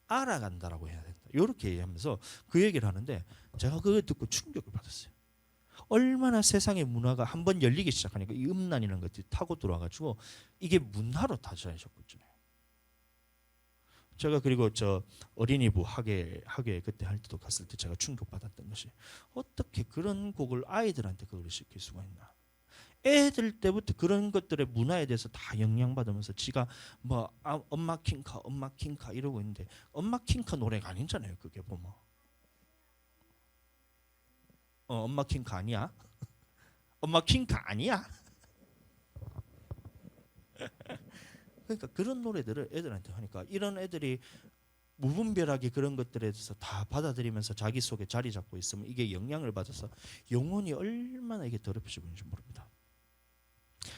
알아간다라고 해야 된다. 이렇게 얘기하면서 그 얘기를 하는데 제가 그걸 듣고 충격을 받았어요. 얼마나 세상의 문화가 한번 열리기 시작하니까 이 음란이라는 것들이 타고 들어와가지고 이게 문화로 다 자리잡고 있잖아요. 제가 그리고 저 어린이부 학예 그때 할 때도 갔을 때 제가 충격받았던 것이 어떻게 그런 곡을 아이들한테 그걸 시킬 수가 있나. 애들 때부터 그런 것들의 문화에 대해서 다 영향받으면서 지가 뭐 엄마 킹카 이러고 있는데 엄마 킹카 노래가 아니잖아요. 그게 보면 엄마 킹카 아니야? 엄마 킹카 아니야? 그러니까 그런 노래들을 애들한테 하니까 이런 애들이 무분별하게 그런 것들에 대해서 다 받아들이면서 자기 속에 자리 잡고 있으면 이게 영향을 받아서 영혼이 얼마나 이게 더럽혀지는지 모릅니다.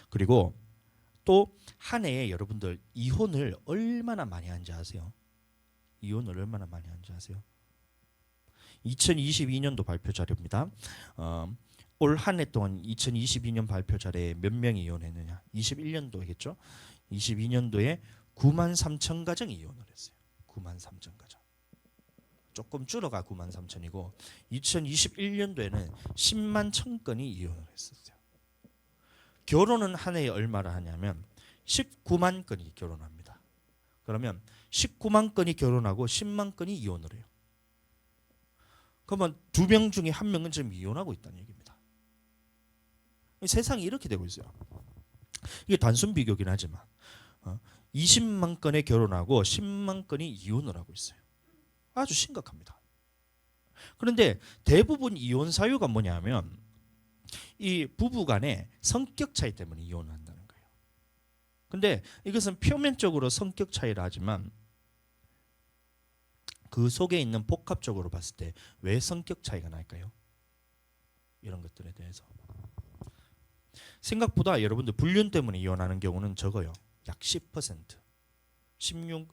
그리고 또 한 해에 여러분들 이혼을 얼마나 많이 하는지 아세요? 이혼을 얼마나 많이 하는지 아세요? 2022년도 발표 자료입니다. 올 한 해 동안 2022년 발표 자료에 몇 명이 이혼했느냐? 21년도겠죠? 22년도에 9만 3천 가정이 이혼을 했어요. 9만 3천 가정. 조금 줄어가 9만 3천이고 2021년도에는 10만 1,000건이 이혼을 했었어요. 결혼은 한 해에 얼마를 하냐면 19만 건이 결혼합니다. 그러면 19만 건이 결혼하고 10만 건이 이혼을 해요. 그러면 2명 중에 1명은 지금 이혼하고 있다는 얘기입니다. 세상이 이렇게 되고 있어요. 이게 단순 비교긴 하지만 20만 건에 결혼하고 10만 건이 이혼을 하고 있어요. 아주 심각합니다. 그런데 대부분 이혼 사유가 뭐냐면 이 부부 간의 성격 차이 때문에 이혼을 한다는 거예요. 근데 이것은 표면적으로 성격 차이라 하지만 그 속에 있는 복합적으로 봤을 때 왜 성격 차이가 날까요? 이런 것들에 대해서 생각보다 여러분들 불륜 때문에 이혼하는 경우는 적어요. 약 10%, 16.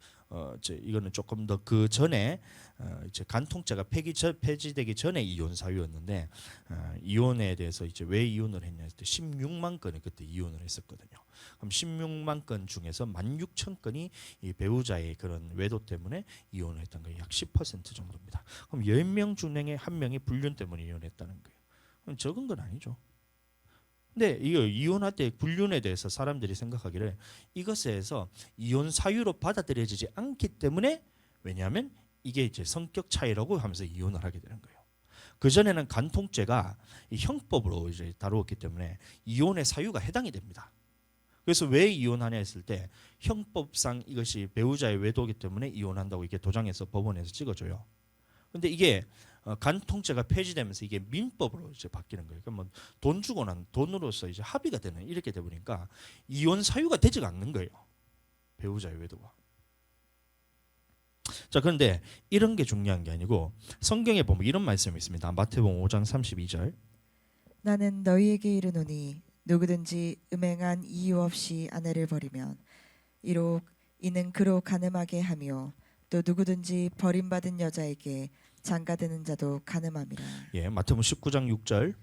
이거는 조금 더 그 전에 이제 간통죄가 폐지되기 전에 이혼 사유였는데 이혼에 대해서 이제 왜 이혼을 했냐 했을 때 16만 건이 그때 이혼을 했었거든요. 그럼 16만 건 중에서 16,000건이 이 배우자의 그런 외도 때문에 이혼을 했던 거예요. 약 10% 정도입니다. 그럼 10명 중에 1명이 불륜 때문에 이혼했다는 거예요. 그럼 적은 건 아니죠. 근데 이거 이혼할 때 불륜에 대해서 사람들이 생각하기를 이것에서 이혼 사유로 받아들여지지 않기 때문에 왜냐하면 이게 이제 성격 차이라고 하면서 이혼을 하게 되는 거예요. 그 전에는 간통죄가 이 형법으로 이제 다루었기 때문에 이혼의 사유가 해당이 됩니다. 그래서 왜 이혼하냐 했을 때 형법상 이것이 배우자의 외도이기 때문에 이혼한다고 이게 도장에서 법원에서 찍어줘요. 근데 이게 간통죄가 폐지되면서 이게 민법으로 이제 바뀌는 거예요. 그러면 돈 주고 난 돈으로서 이제 합의가 되는 이렇게 돼 보니까 이혼 사유가 되지가 않는 거예요. 배우자의 외도가. 자, 그런데 이런 게 중요한 게 아니고 성경에 보면 이런 말씀이 있습니다. 마태복음 5장 32절. 나는 너희에게 이르노니 누구든지 음행한 이유 없이 아내를 버리면 이는 그로 간음하게 하며 또 누구든지 버림받은 여자에게 장가드는 자도 간음함이라. 예, 마태복음 19장 6절.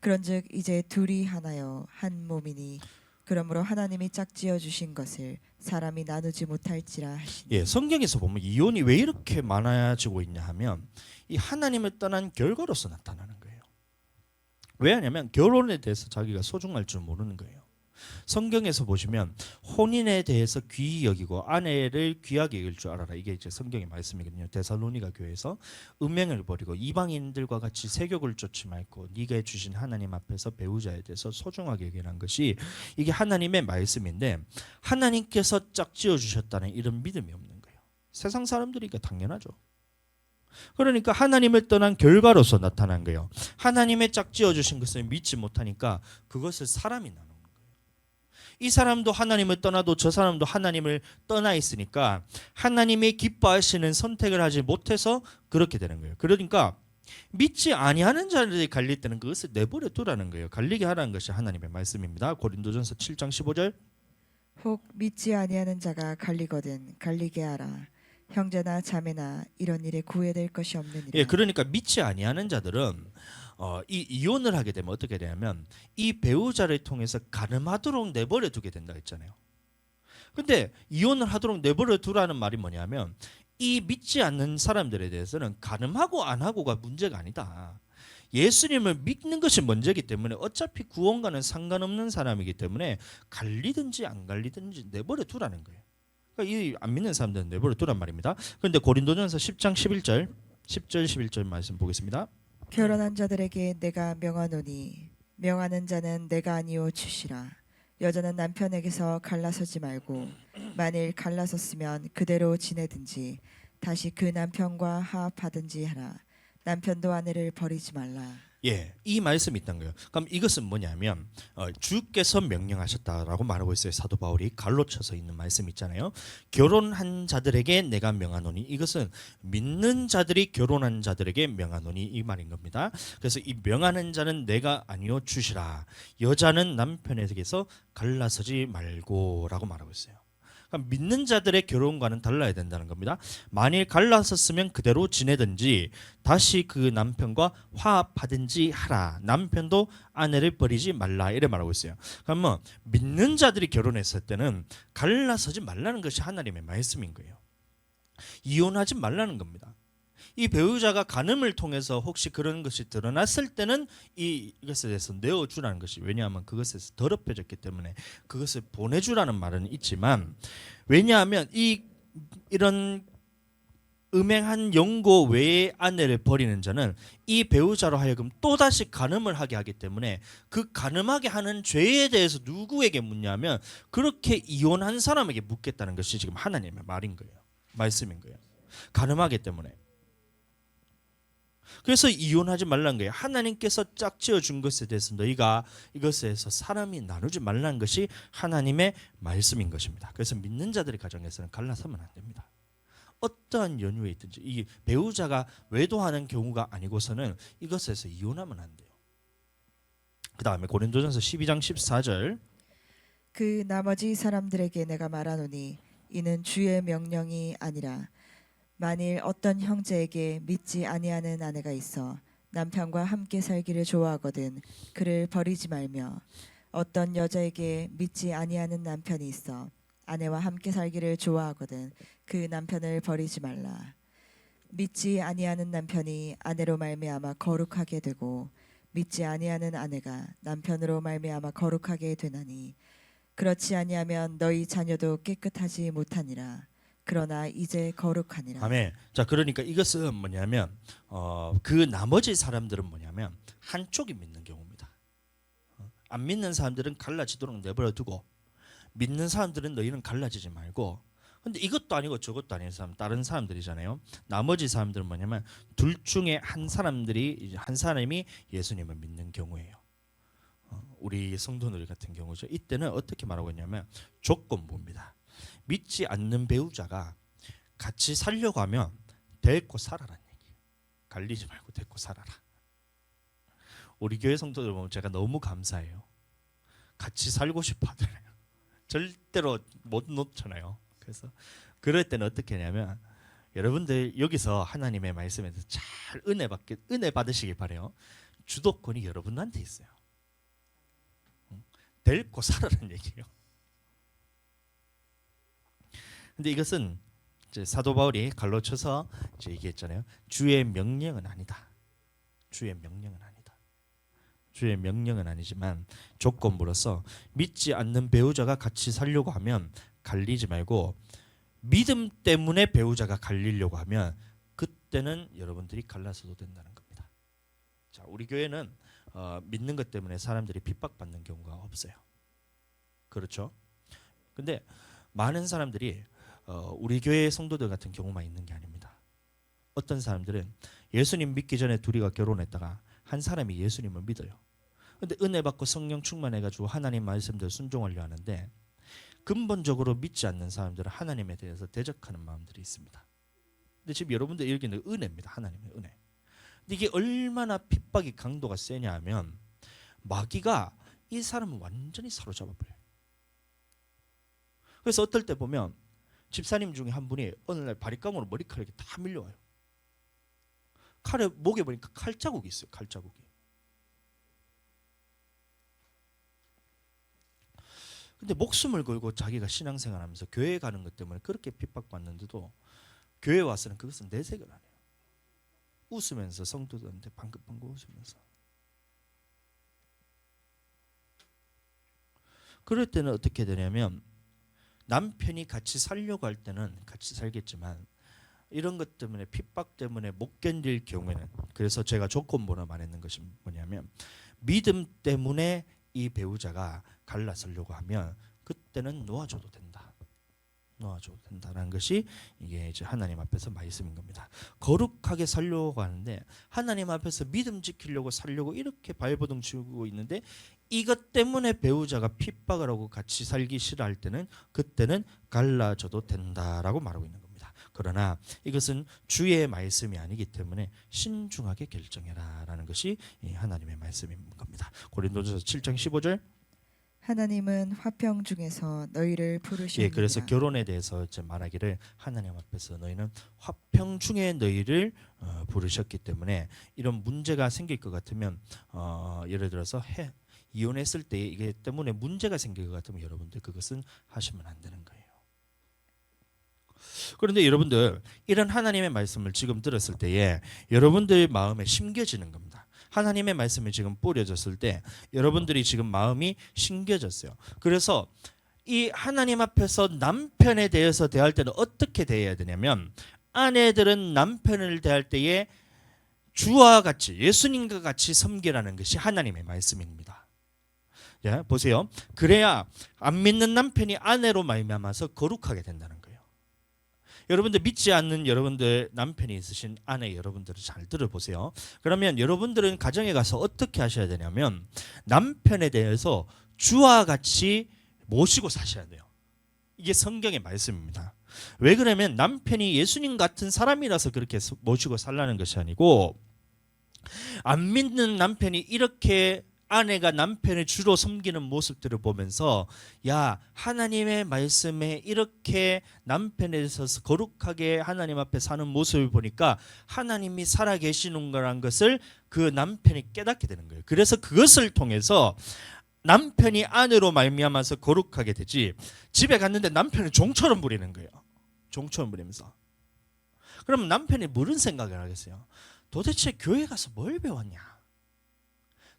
그런즉 이제 둘이 하나요 한 몸이니 그러므로 하나님이 짝지어 주신 것을 사람이 나누지 못할지라 하시니. 예, 성경에서 보면 이혼이 왜 이렇게 많아지고 있냐 하면 이 하나님을 떠난 결과로서 나타나는 거예요. 왜 하냐면 결혼에 대해서 자기가 소중할 줄 모르는 거예요. 성경에서 보시면 혼인에 대해서 귀히 여기고 아내를 귀하게 여길 줄 알아라. 이게 이제 성경의 말씀이거든요. 데살로니가 교회에서 음행을 버리고 이방인들과 같이 세욕을 쫓지 말고 네가 주신 하나님 앞에서 배우자에 대해서 소중하게 여기라는 것이 이게 하나님의 말씀인데 하나님께서 짝지어 주셨다는 이런 믿음이 없는 거예요. 세상 사람들이니까 당연하죠. 그러니까 하나님을 떠난 결과로서 나타난 거예요. 하나님의 짝지어 주신 것을 믿지 못하니까 그것을 사람이 나누는 거예요. 이 사람도 하나님을 떠나도 저 사람도 하나님을 떠나 있으니까 하나님이 기뻐하시는 선택을 하지 못해서 그렇게 되는 거예요. 그러니까 믿지 아니하는 자들이 갈릴 때는 그것을 내버려 두라는 거예요. 갈리게 하라는 것이 하나님의 말씀입니다. 고린도전서 7장 15절. 혹 믿지 아니하는 자가 갈리거든 갈리게 하라. 형제나 자매나 이런 일에 구애될 것이 없느니라. 예, 그러니까 믿지 아니하는 자들은 이 이혼을 하게 되면 어떻게 되냐면 이 배우자를 통해서 가늠하도록 내버려 두게 된다 했잖아요. 근데 이혼을 하도록 내버려 두라는 말이 뭐냐면 이 믿지 않는 사람들에 대해서는 가늠하고 안 하고가 문제가 아니다. 예수님을 믿는 것이 문제이기 때문에 어차피 구원과는 상관없는 사람이기 때문에 갈리든지 안 갈리든지 내버려 두라는 거예요. 그러니까 이 안 믿는 사람들은 내버려 두란 말입니다. 그런데 고린도전서 10장 11절 10절 11절 말씀 보겠습니다. 결혼한 자들에게 내가 명하노니 명하는 자는 내가 아니요 주시라. 여자는 남편에게서 갈라서지 말고 만일 갈라섰으면 그대로 지내든지 다시 그 남편과 화합하든지 하라. 남편도 아내를 버리지 말라. 예, 이 말씀이 있던 거예요. 그럼 이것은 뭐냐면 주께서 명령하셨다라고 말하고 있어요. 사도 바울이 갈로쳐서 있는 말씀 있잖아요. 결혼한 자들에게 내가 명하노니 이것은 믿는 자들이 결혼한 자들에게 명하노니 이 말인 겁니다. 그래서 이 명하는 자는 내가 아니요 주시라. 여자는 남편에게서 갈라서지 말고라고 말하고 있어요. 그러니까 믿는 자들의 결혼과는 달라야 된다는 겁니다. 만일 갈라섰으면 그대로 지내든지 다시 그 남편과 화합하든지 하라. 남편도 아내를 버리지 말라 이래 말하고 있어요. 그러면 믿는 자들이 결혼했을 때는 갈라서지 말라는 것이 하나님의 말씀인 거예요. 이혼하지 말라는 겁니다. 이 배우자가 간음을 통해서 혹시 그런 것이 드러났을 때는 이것에 대해서 내어주라는 것이, 왜냐하면 그것에서 더럽혀졌기 때문에 그것을 보내주라는 말은 있지만, 왜냐하면 이런 음행한 영고 외의 아내를 버리는 자는 이 배우자로 하여금 또다시 간음을 하게 하기 때문에, 그 간음하게 하는 죄에 대해서 누구에게 묻냐면 그렇게 이혼한 사람에게 묻겠다는 것이 지금 하나님의 말인 거예요. 말씀인 거예요. 간음하기 때문에. 그래서 이혼하지 말라는 거예요. 하나님께서 짝지어 준 것에 대해서 너희가 이것에서 사람이 나누지 말라는 것이 하나님의 말씀인 것입니다. 그래서 믿는 자들의 가정에서는 갈라서면 안 됩니다. 어떠한 연유에 있든지, 이 배우자가 외도하는 경우가 아니고서는 이것에서 이혼하면 안 돼요. 그 다음에 고린도전서 12장 14절, 그 나머지 사람들에게 내가 말하노니 이는 주의 명령이 아니라 만일 어떤 형제에게 믿지 아니하는 아내가 있어 남편과 함께 살기를 좋아하거든 그를 버리지 말며, 어떤 여자에게 믿지 아니하는 남편이 있어 아내와 함께 살기를 좋아하거든 그 남편을 버리지 말라. 믿지 아니하는 남편이 아내로 말미암아 거룩하게 되고 믿지 아니하는 아내가 남편으로 말미암아 거룩하게 되나니, 그렇지 아니하면 너희 자녀도 깨끗하지 못하니라. 그러나 이제 거룩하니라. 아멘. 자, 그러니까 이것은 뭐냐면 그 나머지 사람들은 뭐냐면 한쪽이 믿는 경우입니다. 안 믿는 사람들은 갈라지도록 내버려 두고, 믿는 사람들은 너희는 갈라지지 말고. 근데 이것도 아니고 저것도 아닌 사람, 다른 사람들이잖아요. 나머지 사람들은 뭐냐면 둘 중에 한 사람이 예수님을 믿는 경우예요. 우리 성도들 같은 경우죠. 이때는 어떻게 말하고 있냐면 조건부입니다. 믿지 않는 배우자가 같이 살려고 하면 데리고 살아라는 얘기예요. 갈리지 말고 데리고 살아라. 우리 교회 성도들 보면 제가 너무 감사해요. 같이 살고 싶어 하잖아요. 절대로 못 놓잖아요. 그래서 그럴 때는 어떻게 하냐면, 여러분들 여기서 하나님의 말씀에서 잘 은혜 받으시길 바래요. 주도권이 여러분한테 있어요. 데리고 살아라는 얘기예요. 근데 이것은 이제 사도 바울이 갈로 쳐서 이제 얘기했잖아요. 주의 명령은 아니다. 주의 명령은 아니다. 주의 명령은 아니지만 조건부로서 믿지 않는 배우자가 같이 살려고 하면 갈리지 말고, 믿음 때문에 배우자가 갈리려고 하면 그때는 여러분들이 갈라서도 된다는 겁니다. 자, 우리 교회는 믿는 것 때문에 사람들이 핍박받는 경우가 없어요. 그렇죠? 근데 많은 사람들이 우리 교회 성도들 같은 경우만 있는 게 아닙니다. 어떤 사람들은 예수님 믿기 전에 둘이가 결혼했다가 한 사람이 예수님을 믿어요. 근데 은혜 받고 성령 충만해가지고 하나님 말씀대로 순종하려 하는데, 근본적으로 믿지 않는 사람들은 하나님에 대해서 대적하는 마음들이 있습니다. 근데 지금 여러분들 여기는 은혜입니다. 하나님의 은혜. 근데 이게 얼마나 핍박이 강도가 세냐 하면, 마귀가 이 사람을 완전히 사로잡아 버려요. 그래서 어떨 때 보면 집사님 중에 한 분이 어느 날 바리깡으로 머리카락이 다 밀려와요. 칼에 목에 보니까 칼자국이 있어요. 칼자국이. 근데 목숨을 걸고 자기가 신앙생활하면서 교회 가는 것 때문에 그렇게 핍박받는데도 교회 와서는 그것은 내색을 안 해요. 웃으면서 성도들한테 방긋방긋 웃으면서. 그럴 때는 어떻게 되냐면, 남편이 같이 살려고 할 때는 같이 살겠지만 이런 것 때문에 핍박 때문에 못 견딜 경우에는, 그래서 제가 조건부로 말했는 것이 뭐냐면, 믿음 때문에 이 배우자가 갈라서려고 하면 그때는 놓아줘도 된다. 놓아줘도 된다라는 것이 이게 이제 하나님 앞에서 말씀인 겁니다. 거룩하게 살려고 하는데, 하나님 앞에서 믿음 지키려고 살려고 이렇게 발버둥 치고 있는데, 이것 때문에 배우자가 핍박을 하고 같이 살기 싫어할 때는 그때는 갈라져도 된다라고 말하고 있는 겁니다. 그러나 이것은 주의 말씀이 아니기 때문에 신중하게 결정해라라는 것이 하나님의 말씀인 겁니다. 고린도전서 7장 15절. 하나님은 화평 중에서 너희를 부르셨느니라. 예, 그래서 결혼에 대해서 이제 말하기를, 하나님 앞에서 너희는 화평 중에 너희를 부르셨기 때문에 이런 문제가 생길 것 같으면 예를 들어서 이혼했을 때 이게 때문에 문제가 생길 것 같으면 여러분들 그것은 하시면 안 되는 거예요. 그런데 여러분들 이런 하나님의 말씀을 지금 들었을 때에 여러분들의 마음에 심겨지는 겁니다. 하나님의 말씀이 지금 뿌려졌을 때 여러분들이 지금 마음이 심겨졌어요. 그래서 이 하나님 앞에서 남편에 대해서 대할 때는 어떻게 대해야 되냐면 아내들은 남편을 대할 때에 주와 같이 예수님과 같이 섬기라는 것이 하나님의 말씀입니다. 예, 보세요. 그래야 안 믿는 남편이 아내로 말미암아서 거룩하게 된다는 거예요. 여러분들 믿지 않는 여러분들 남편이 있으신 아내 여러분들을 잘 들어보세요. 그러면 여러분들은 가정에 가서 어떻게 하셔야 되냐면 남편에 대해서 주와 같이 모시고 사셔야 돼요. 이게 성경의 말씀입니다. 왜 그러면 남편이 예수님 같은 사람이라서 그렇게 모시고 살라는 것이 아니고 안 믿는 남편이 이렇게 아내가 남편을 주로 섬기는 모습들을 보면서 야 하나님의 말씀에 이렇게 남편에 대해서 거룩하게 하나님 앞에 사는 모습을 보니까 하나님이 살아계시는 거란 것을 그 남편이 깨닫게 되는 거예요. 그래서 그것을 통해서 남편이 아내로 말미암아서 거룩하게 되지 집에 갔는데 남편을 종처럼 부리는 거예요. 종처럼 부리면서 그러면 남편이 무슨 생각을 하겠어요? 도대체 교회 가서 뭘 배웠냐?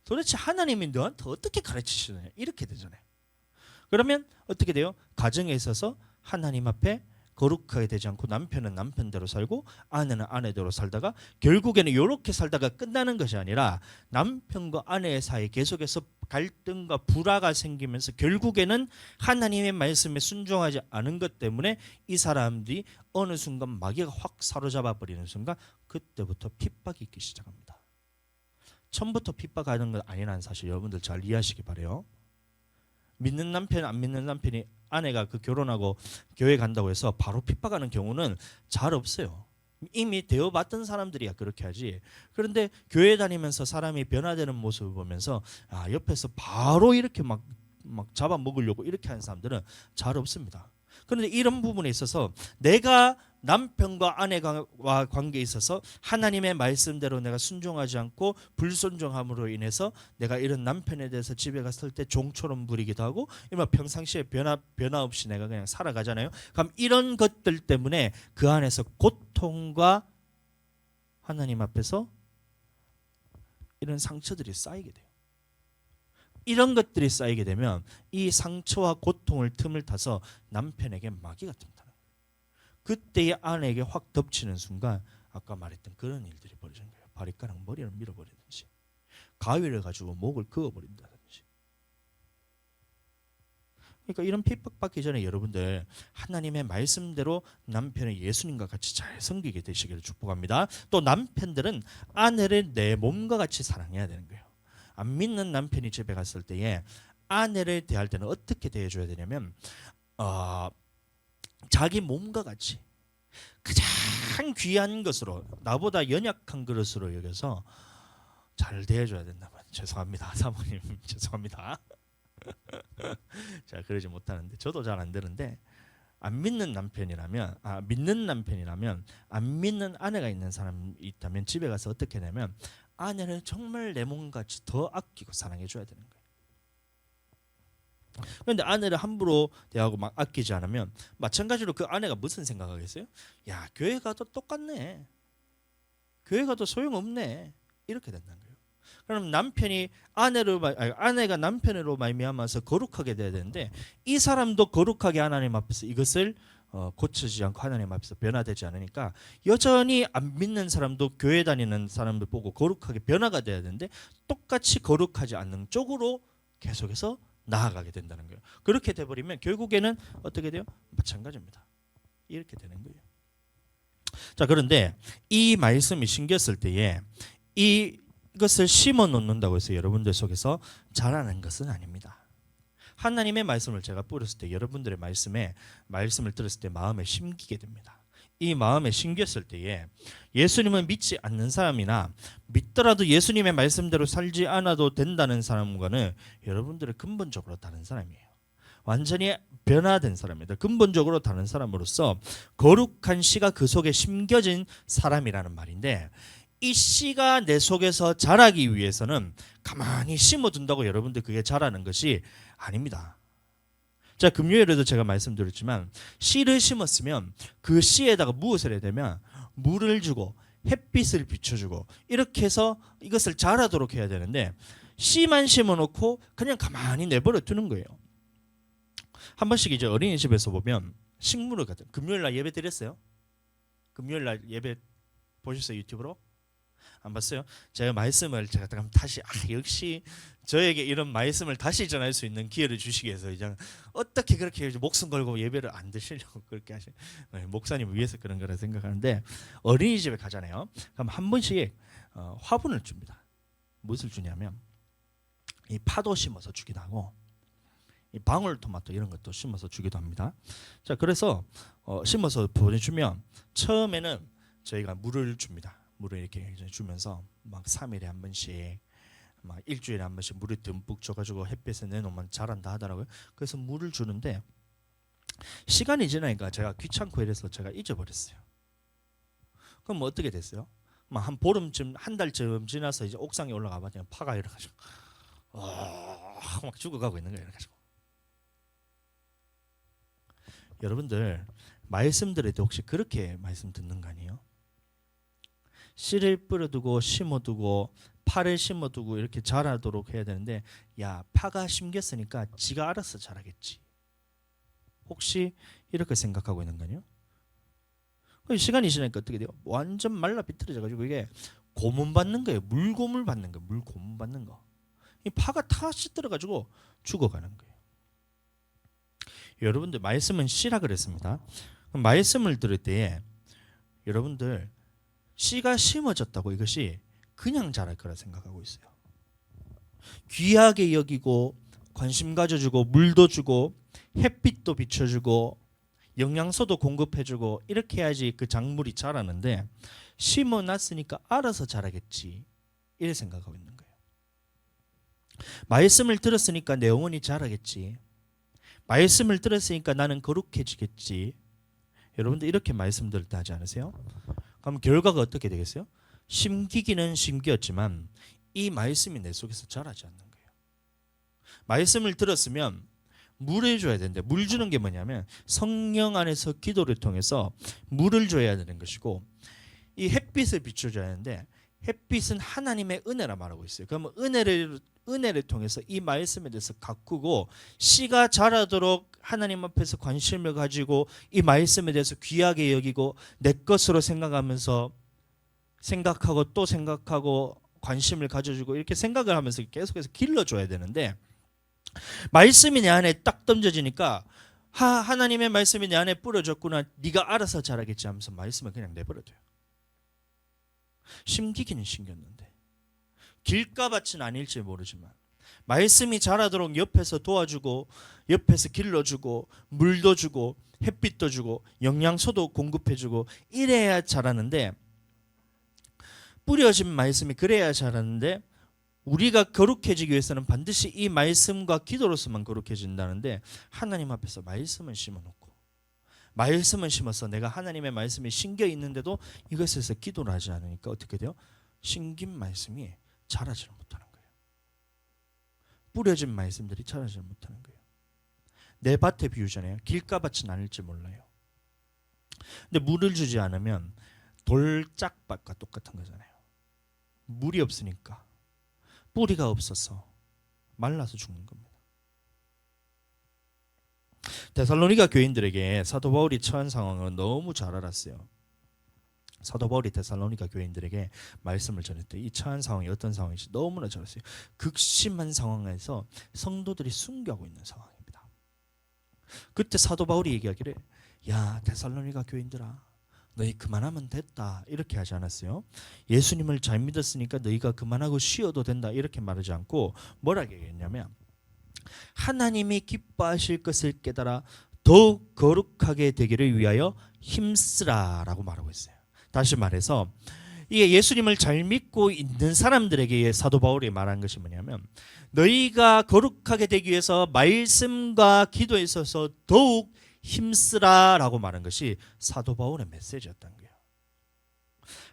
도대체 하나님이 너한테 어떻게 가르치시느냐? 이렇게 되잖아요. 그러면 어떻게 돼요? 가정에 있어서 하나님 앞에 거룩하게 되지 않고 남편은 남편대로 살고 아내는 아내대로 살다가 결국에는 이렇게 살다가 끝나는 것이 아니라 남편과 아내의 사이에 계속해서 갈등과 불화가 생기면서 결국에는 하나님의 말씀에 순종하지 않은 것 때문에 이 사람들이 어느 순간 마귀가 확 사로잡아 버리는 순간 그때부터 핍박이 있기 시작합니다. 처음부터 핍박하는 건 아니라는 사실 여러분들 잘 이해하시기 바라요. 믿는 남편 안 믿는 남편이 아내가 그 결혼하고 교회 간다고 해서 바로 핍박하는 경우는 잘 없어요. 이미 대어받던 사람들이야 그렇게 하지. 그런데 교회 다니면서 사람이 변화되는 모습을 보면서 옆에서 바로 이렇게 막 잡아먹으려고 이렇게 하는 사람들은 잘 없습니다. 그런데 이런 부분에 있어서 내가 남편과 아내와 관계에 있어서 하나님의 말씀대로 내가 순종하지 않고 불순종함으로 인해서 내가 이런 남편에 대해서 집에 갔을 때 종처럼 부리기도 하고 평상시에 변화 없이 내가 그냥 살아가잖아요. 그럼 이런 것들 때문에 그 안에서 고통과 하나님 앞에서 이런 상처들이 쌓이게 돼요. 이런 것들이 쌓이게 되면 이 상처와 고통을 틈을 타서 남편에게 마귀가 든다는 거예요. 그때의 아내에게 확 덮치는 순간 아까 말했던 그런 일들이 벌어지는 거예요. 바리가랑 머리를 밀어버리든지 가위를 가지고 목을 그어버린다든지. 그러니까 이런 핍박받기 전에 여러분들 하나님의 말씀대로 남편의 예수님과 같이 잘 섬기게 되시기를 축복합니다. 또 남편들은 아내를 내 몸과 같이 사랑해야 되는 거예요. 안 믿는 남편이 집에 갔을 때에 아내를 대할 때는 어떻게 대해줘야 되냐면 자기 몸과 같이 가장 귀한 것으로 나보다 연약한 그릇으로 여겨서 잘 대해줘야 된다면 죄송합니다 사모님 죄송합니다. 제가 그러지 못하는데 저도 잘 안 되는데 안 믿는 남편이라면 믿는 남편이라면 안 믿는 아내가 있는 사람이 있다면 집에 가서 어떻게 하냐면 아내를 정말 내 몸같이 더 아끼고 사랑해줘야 되는 거예요. 그런데 아내를 함부로 대하고 막 아끼지 않으면 마찬가지로 그 아내가 무슨 생각하겠어요? 야 교회 가도 똑같네. 교회 가도 소용없네. 이렇게 된다는 거예요. 그럼 아내가 남편으로 말미암아서 거룩하게 돼야 되는데 이 사람도 거룩하게 하나님 앞에서 이것을 고쳐지지 않고 하나님 앞에서 변화되지 않으니까 여전히 안 믿는 사람도 교회 다니는 사람들 보고 거룩하게 변화가 돼야 되는데 똑같이 거룩하지 않는 쪽으로 계속해서 나아가게 된다는 거예요. 그렇게 돼버리면 결국에는 어떻게 돼요? 마찬가지입니다. 이렇게 되는 거예요. 자 그런데 이 말씀이 심겼을 때에 이것을 심어 놓는다고 해서 여러분들 속에서 자라는 것은 아닙니다. 하나님의 말씀을 제가 뿌렸을 때 여러분들의 말씀을 들었을 때 마음에 심기게 됩니다. 이 마음에 심겼을 때에 예수님을 믿지 않는 사람이나 믿더라도 예수님의 말씀대로 살지 않아도 된다는 사람과는 여러분들의 근본적으로 다른 사람이에요. 완전히 변화된 사람입니다. 근본적으로 다른 사람으로서 거룩한 씨가 그 속에 심겨진 사람이라는 말인데 이 씨가 내 속에서 자라기 위해서는 가만히 심어둔다고 여러분들 그게 자라는 것이 아닙니다. 자, 금요일에도 제가 말씀드렸지만 씨를 심었으면 그 씨에다가 무엇을 해야 되면 물을 주고 햇빛을 비춰주고 이렇게 해서 이것을 자라도록 해야 되는데 씨만 심어놓고 그냥 가만히 내버려 두는 거예요. 한 번씩 이제 어린이집에서 보면 식물을 갖다 금요일날 예배 드렸어요? 금요일날 예배 보셨어요? 유튜브로? 안 봤어요? 제가 말씀을 제가 다시 역시 저에게 이런 말씀을 다시 전할 수 있는 기회를 주시기 위해서 이제 어떻게 그렇게 목숨 걸고 예배를 안 드시려고 그렇게 하시 목사님 위해서 그런 거라 생각하는데 어린이집에 가잖아요. 그럼 한 번씩 화분을 줍니다. 무엇을 주냐면 이 파도 심어서 주기도 하고 이 방울토마토 이런 것도 심어서 주기도 합니다. 자, 그래서 심어서 보내주면 처음에는 저희가 물을 줍니다. 물을 이렇게 주면서 막 3일에 한 번씩 막 일주일에 한 번씩 물을 듬뿍 줘가지고 햇빛에 내놓으면 자란다 하더라고요. 그래서 물을 주는데 시간이 지나니까 제가 귀찮고 이래서 제가 잊어버렸어요. 그럼 뭐 어떻게 됐어요? 막 한 보름쯤 한 달쯤 지나서 이제 옥상에 올라가 봤더니 파가 이래가지고 막 죽어가고 있는 거예요. 이래가지고 여러분들 말씀 들을 때 혹시 그렇게 말씀 듣는 거 아니에요? 씨를 뿌려두고 심어두고 파를 심어두고 이렇게 자라도록 해야 되는데 야 파가 심겼으니까 지가 알아서 자라겠지. 혹시 이렇게 생각하고 있는 거 아니에요? 시간이 지나니까 어떻게 돼요? 완전 말라 비틀어져가지고 이게 고문 받는 거예요. 물고물 받는 거, 물고문 받는 거. 이 파가 다 씻들어가지고 죽어가는 거예요. 여러분들 말씀은 씨라 그랬습니다. 말씀을 들을 때에 여러분들 씨가 심어졌다고 이것이 그냥 자랄 거라 생각하고 있어요. 귀하게 여기고 관심 가져주고 물도 주고 햇빛도 비춰주고 영양소도 공급해주고 이렇게 해야지 그 작물이 자라는데 심어놨으니까 알아서 자라겠지 이렇게 생각하고 있는 거예요. 말씀을 들었으니까 내 영혼이 자라겠지. 말씀을 들었으니까 나는 거룩해지겠지. 여러분들 이렇게 말씀 들을 때 하지 않으세요? 그럼 결과가 어떻게 되겠어요? 심기기는 심기였지만 이 말씀이 내 속에서 자라지 않는 거예요. 말씀을 들었으면 물을 줘야 되는데 물 주는 게 뭐냐면 성령 안에서 기도를 통해서 물을 줘야 되는 것이고 이 햇빛을 비춰줘야 하는데 햇빛은 하나님의 은혜라 말하고 있어요. 그러면 은혜를 통해서 이 말씀에 대해서 가꾸고 씨가 자라도록 하나님 앞에서 관심을 가지고 이 말씀에 대해서 귀하게 여기고 내 것으로 생각하면서 생각하고 또 생각하고 관심을 가져주고 이렇게 생각을 하면서 계속해서 길러줘야 되는데 말씀이 내 안에 딱 던져지니까 하나님의 말씀이 내 안에 뿌려졌구나 네가 알아서 자라겠지 하면서 말씀을 그냥 내버려둬요. 심기기는 심겼는데 길가밭은 아닐지 모르지만 말씀이 자라도록 옆에서 도와주고 옆에서 길러주고 물도 주고 햇빛도 주고 영양소도 공급해주고 이래야 자라는데 뿌려진 말씀이 그래야 자라는데 우리가 거룩해지기 위해서는 반드시 이 말씀과 기도로서만 거룩해진다는데 하나님 앞에서 말씀을 심어놓고 말씀을 심어서 내가 하나님의 말씀이 심겨 있는데도 이것에서 기도를 하지 않으니까 어떻게 돼요? 심긴 말씀이 자라지를 못하는 거예요. 뿌려진 말씀들이 자라지를 못하는 거예요. 내 밭에 비유잖아요. 길가밭은 아닐지 몰라요. 근데 물을 주지 않으면 돌짝밭과 똑같은 거잖아요. 물이 없으니까 뿌리가 없어서 말라서 죽는 겁니다. 데살로니가 교인들에게 사도 바울이 처한 상황을 너무 잘 알았어요. 사도 바울이 데살로니가 교인들에게 말씀을 전할 때 이 처한 상황이 어떤 상황인지 너무나 잘 알았어요. 극심한 상황에서 성도들이 순교하고 있는 상황입니다. 그때 사도 바울이 얘기하기를 야 데살로니가 교인들아 너희 그만하면 됐다 이렇게 하지 않았어요. 예수님을 잘 믿었으니까 너희가 그만하고 쉬어도 된다 이렇게 말하지 않고 뭐라 얘기했냐면 하나님이 기뻐하실 것을 깨달아 더욱 거룩하게 되기를 위하여 힘쓰라 라고 말하고 있어요. 다시 말해서 이게 예수님을 잘 믿고 있는 사람들에게 사도 바울이 말한 것이 뭐냐면 너희가 거룩하게 되기 위해서 말씀과 기도에 있어서 더욱 힘쓰라 라고 말한 것이 사도 바울의 메시지였던 거예요.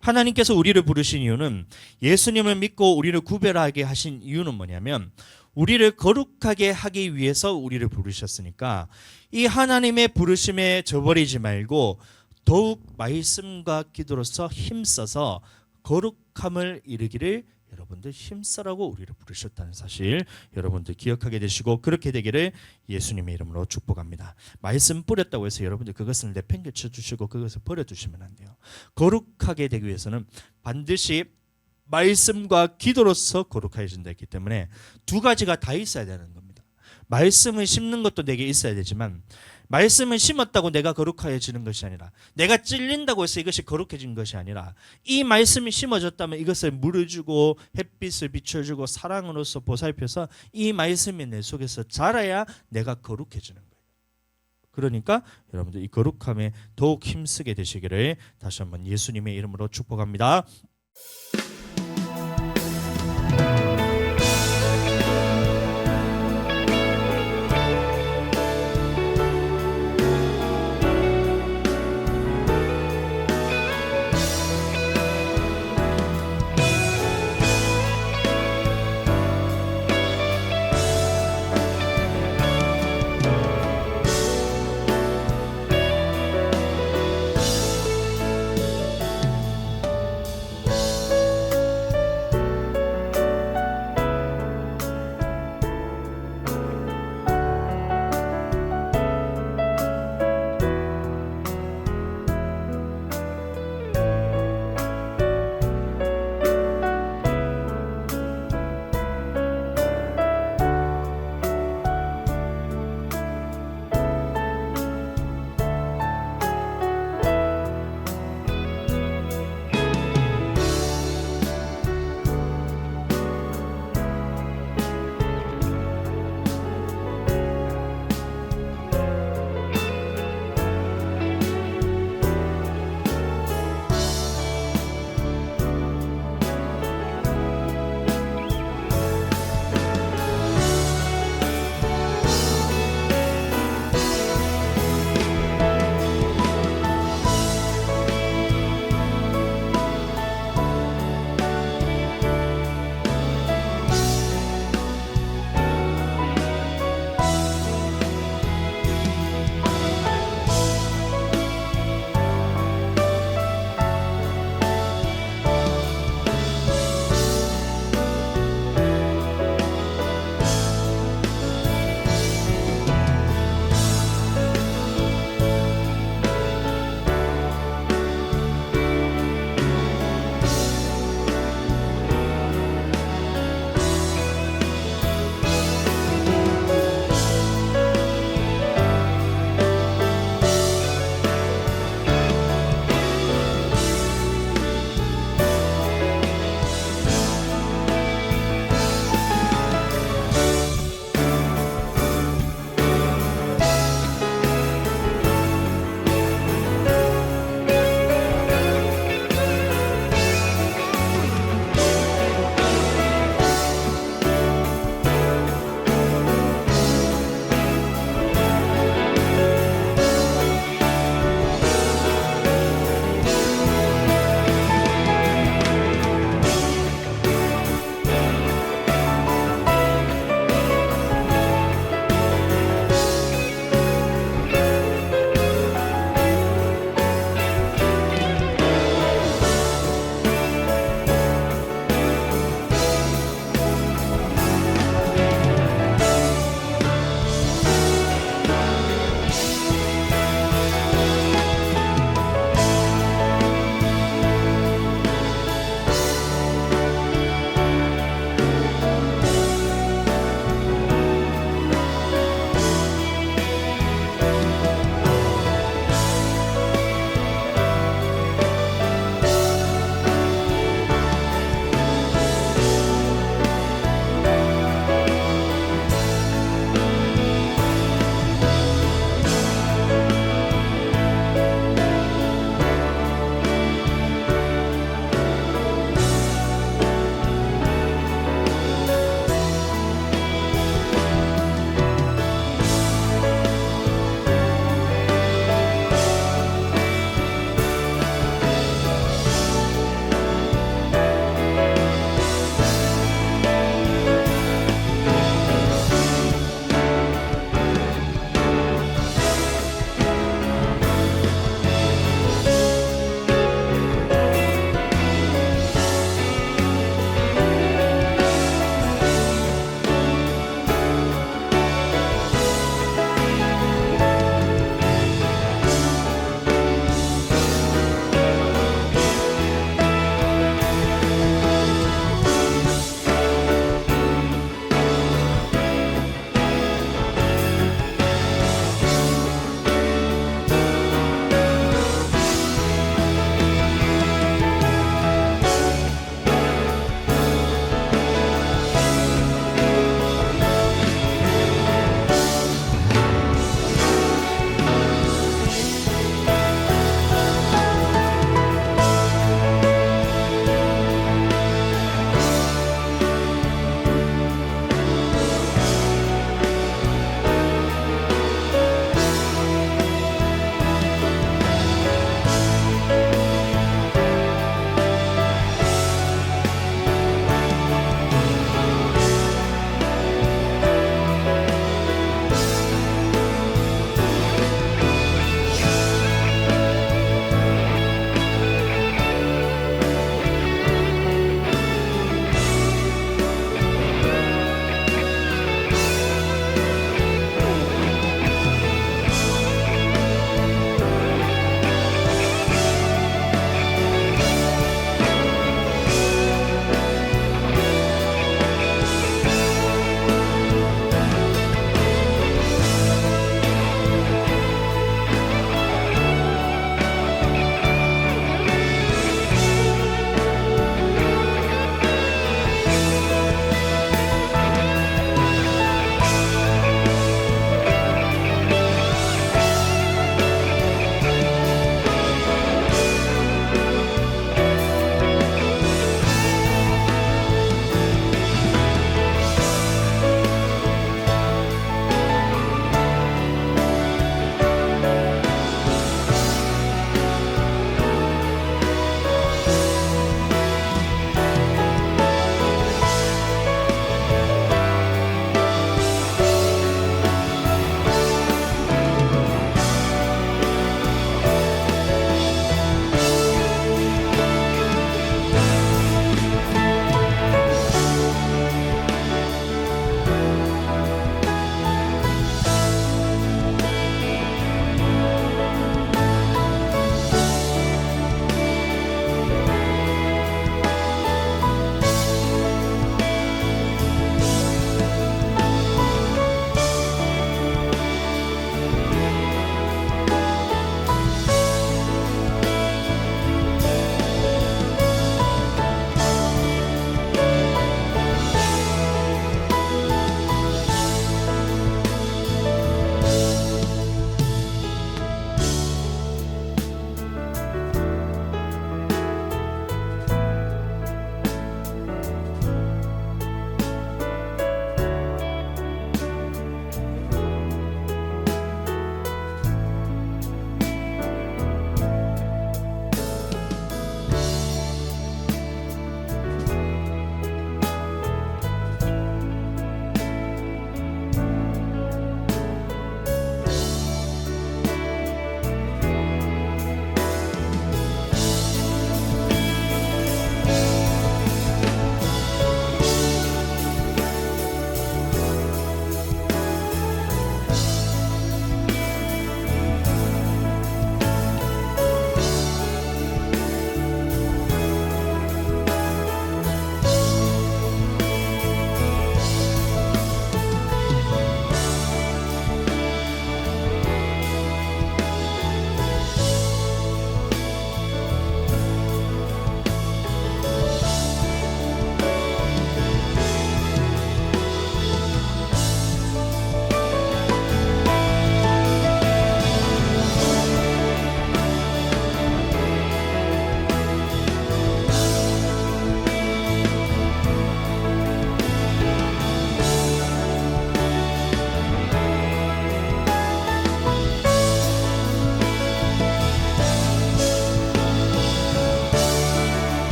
하나님께서 우리를 부르신 이유는 예수님을 믿고 우리를 구별하게 하신 이유는 뭐냐면 우리를 거룩하게 하기 위해서 우리를 부르셨으니까 이 하나님의 부르심에 저버리지 말고 더욱 말씀과 기도로서 힘써서 거룩함을 이루기를 여러분들 힘써라고 우리를 부르셨다는 사실 여러분들 기억하게 되시고, 그렇게 되기를 예수님의 이름으로 축복합니다. 말씀 뿌렸다고 해서 여러분들 그것을 내팽개쳐 주시고 그것을 버려두시면 안 돼요. 거룩하게 되기 위해서는 반드시 말씀과 기도로서 거룩해진다 했기 때문에 두 가지가 다 있어야 되는 겁니다. 말씀을 심는 것도 내게 있어야 되지만, 말씀을 심었다고 내가 거룩해지는 것이 아니라, 내가 찔린다고 해서 이것이 거룩해진 것이 아니라, 이 말씀이 심어졌다면 이것을 물어주고 햇빛을 비춰주고 사랑으로서 보살펴서 이 말씀이 내 속에서 자라야 내가 거룩해지는 거예요. 그러니까 여러분들 이 거룩함에 더욱 힘쓰게 되시기를 다시 한번 예수님의 이름으로 축복합니다.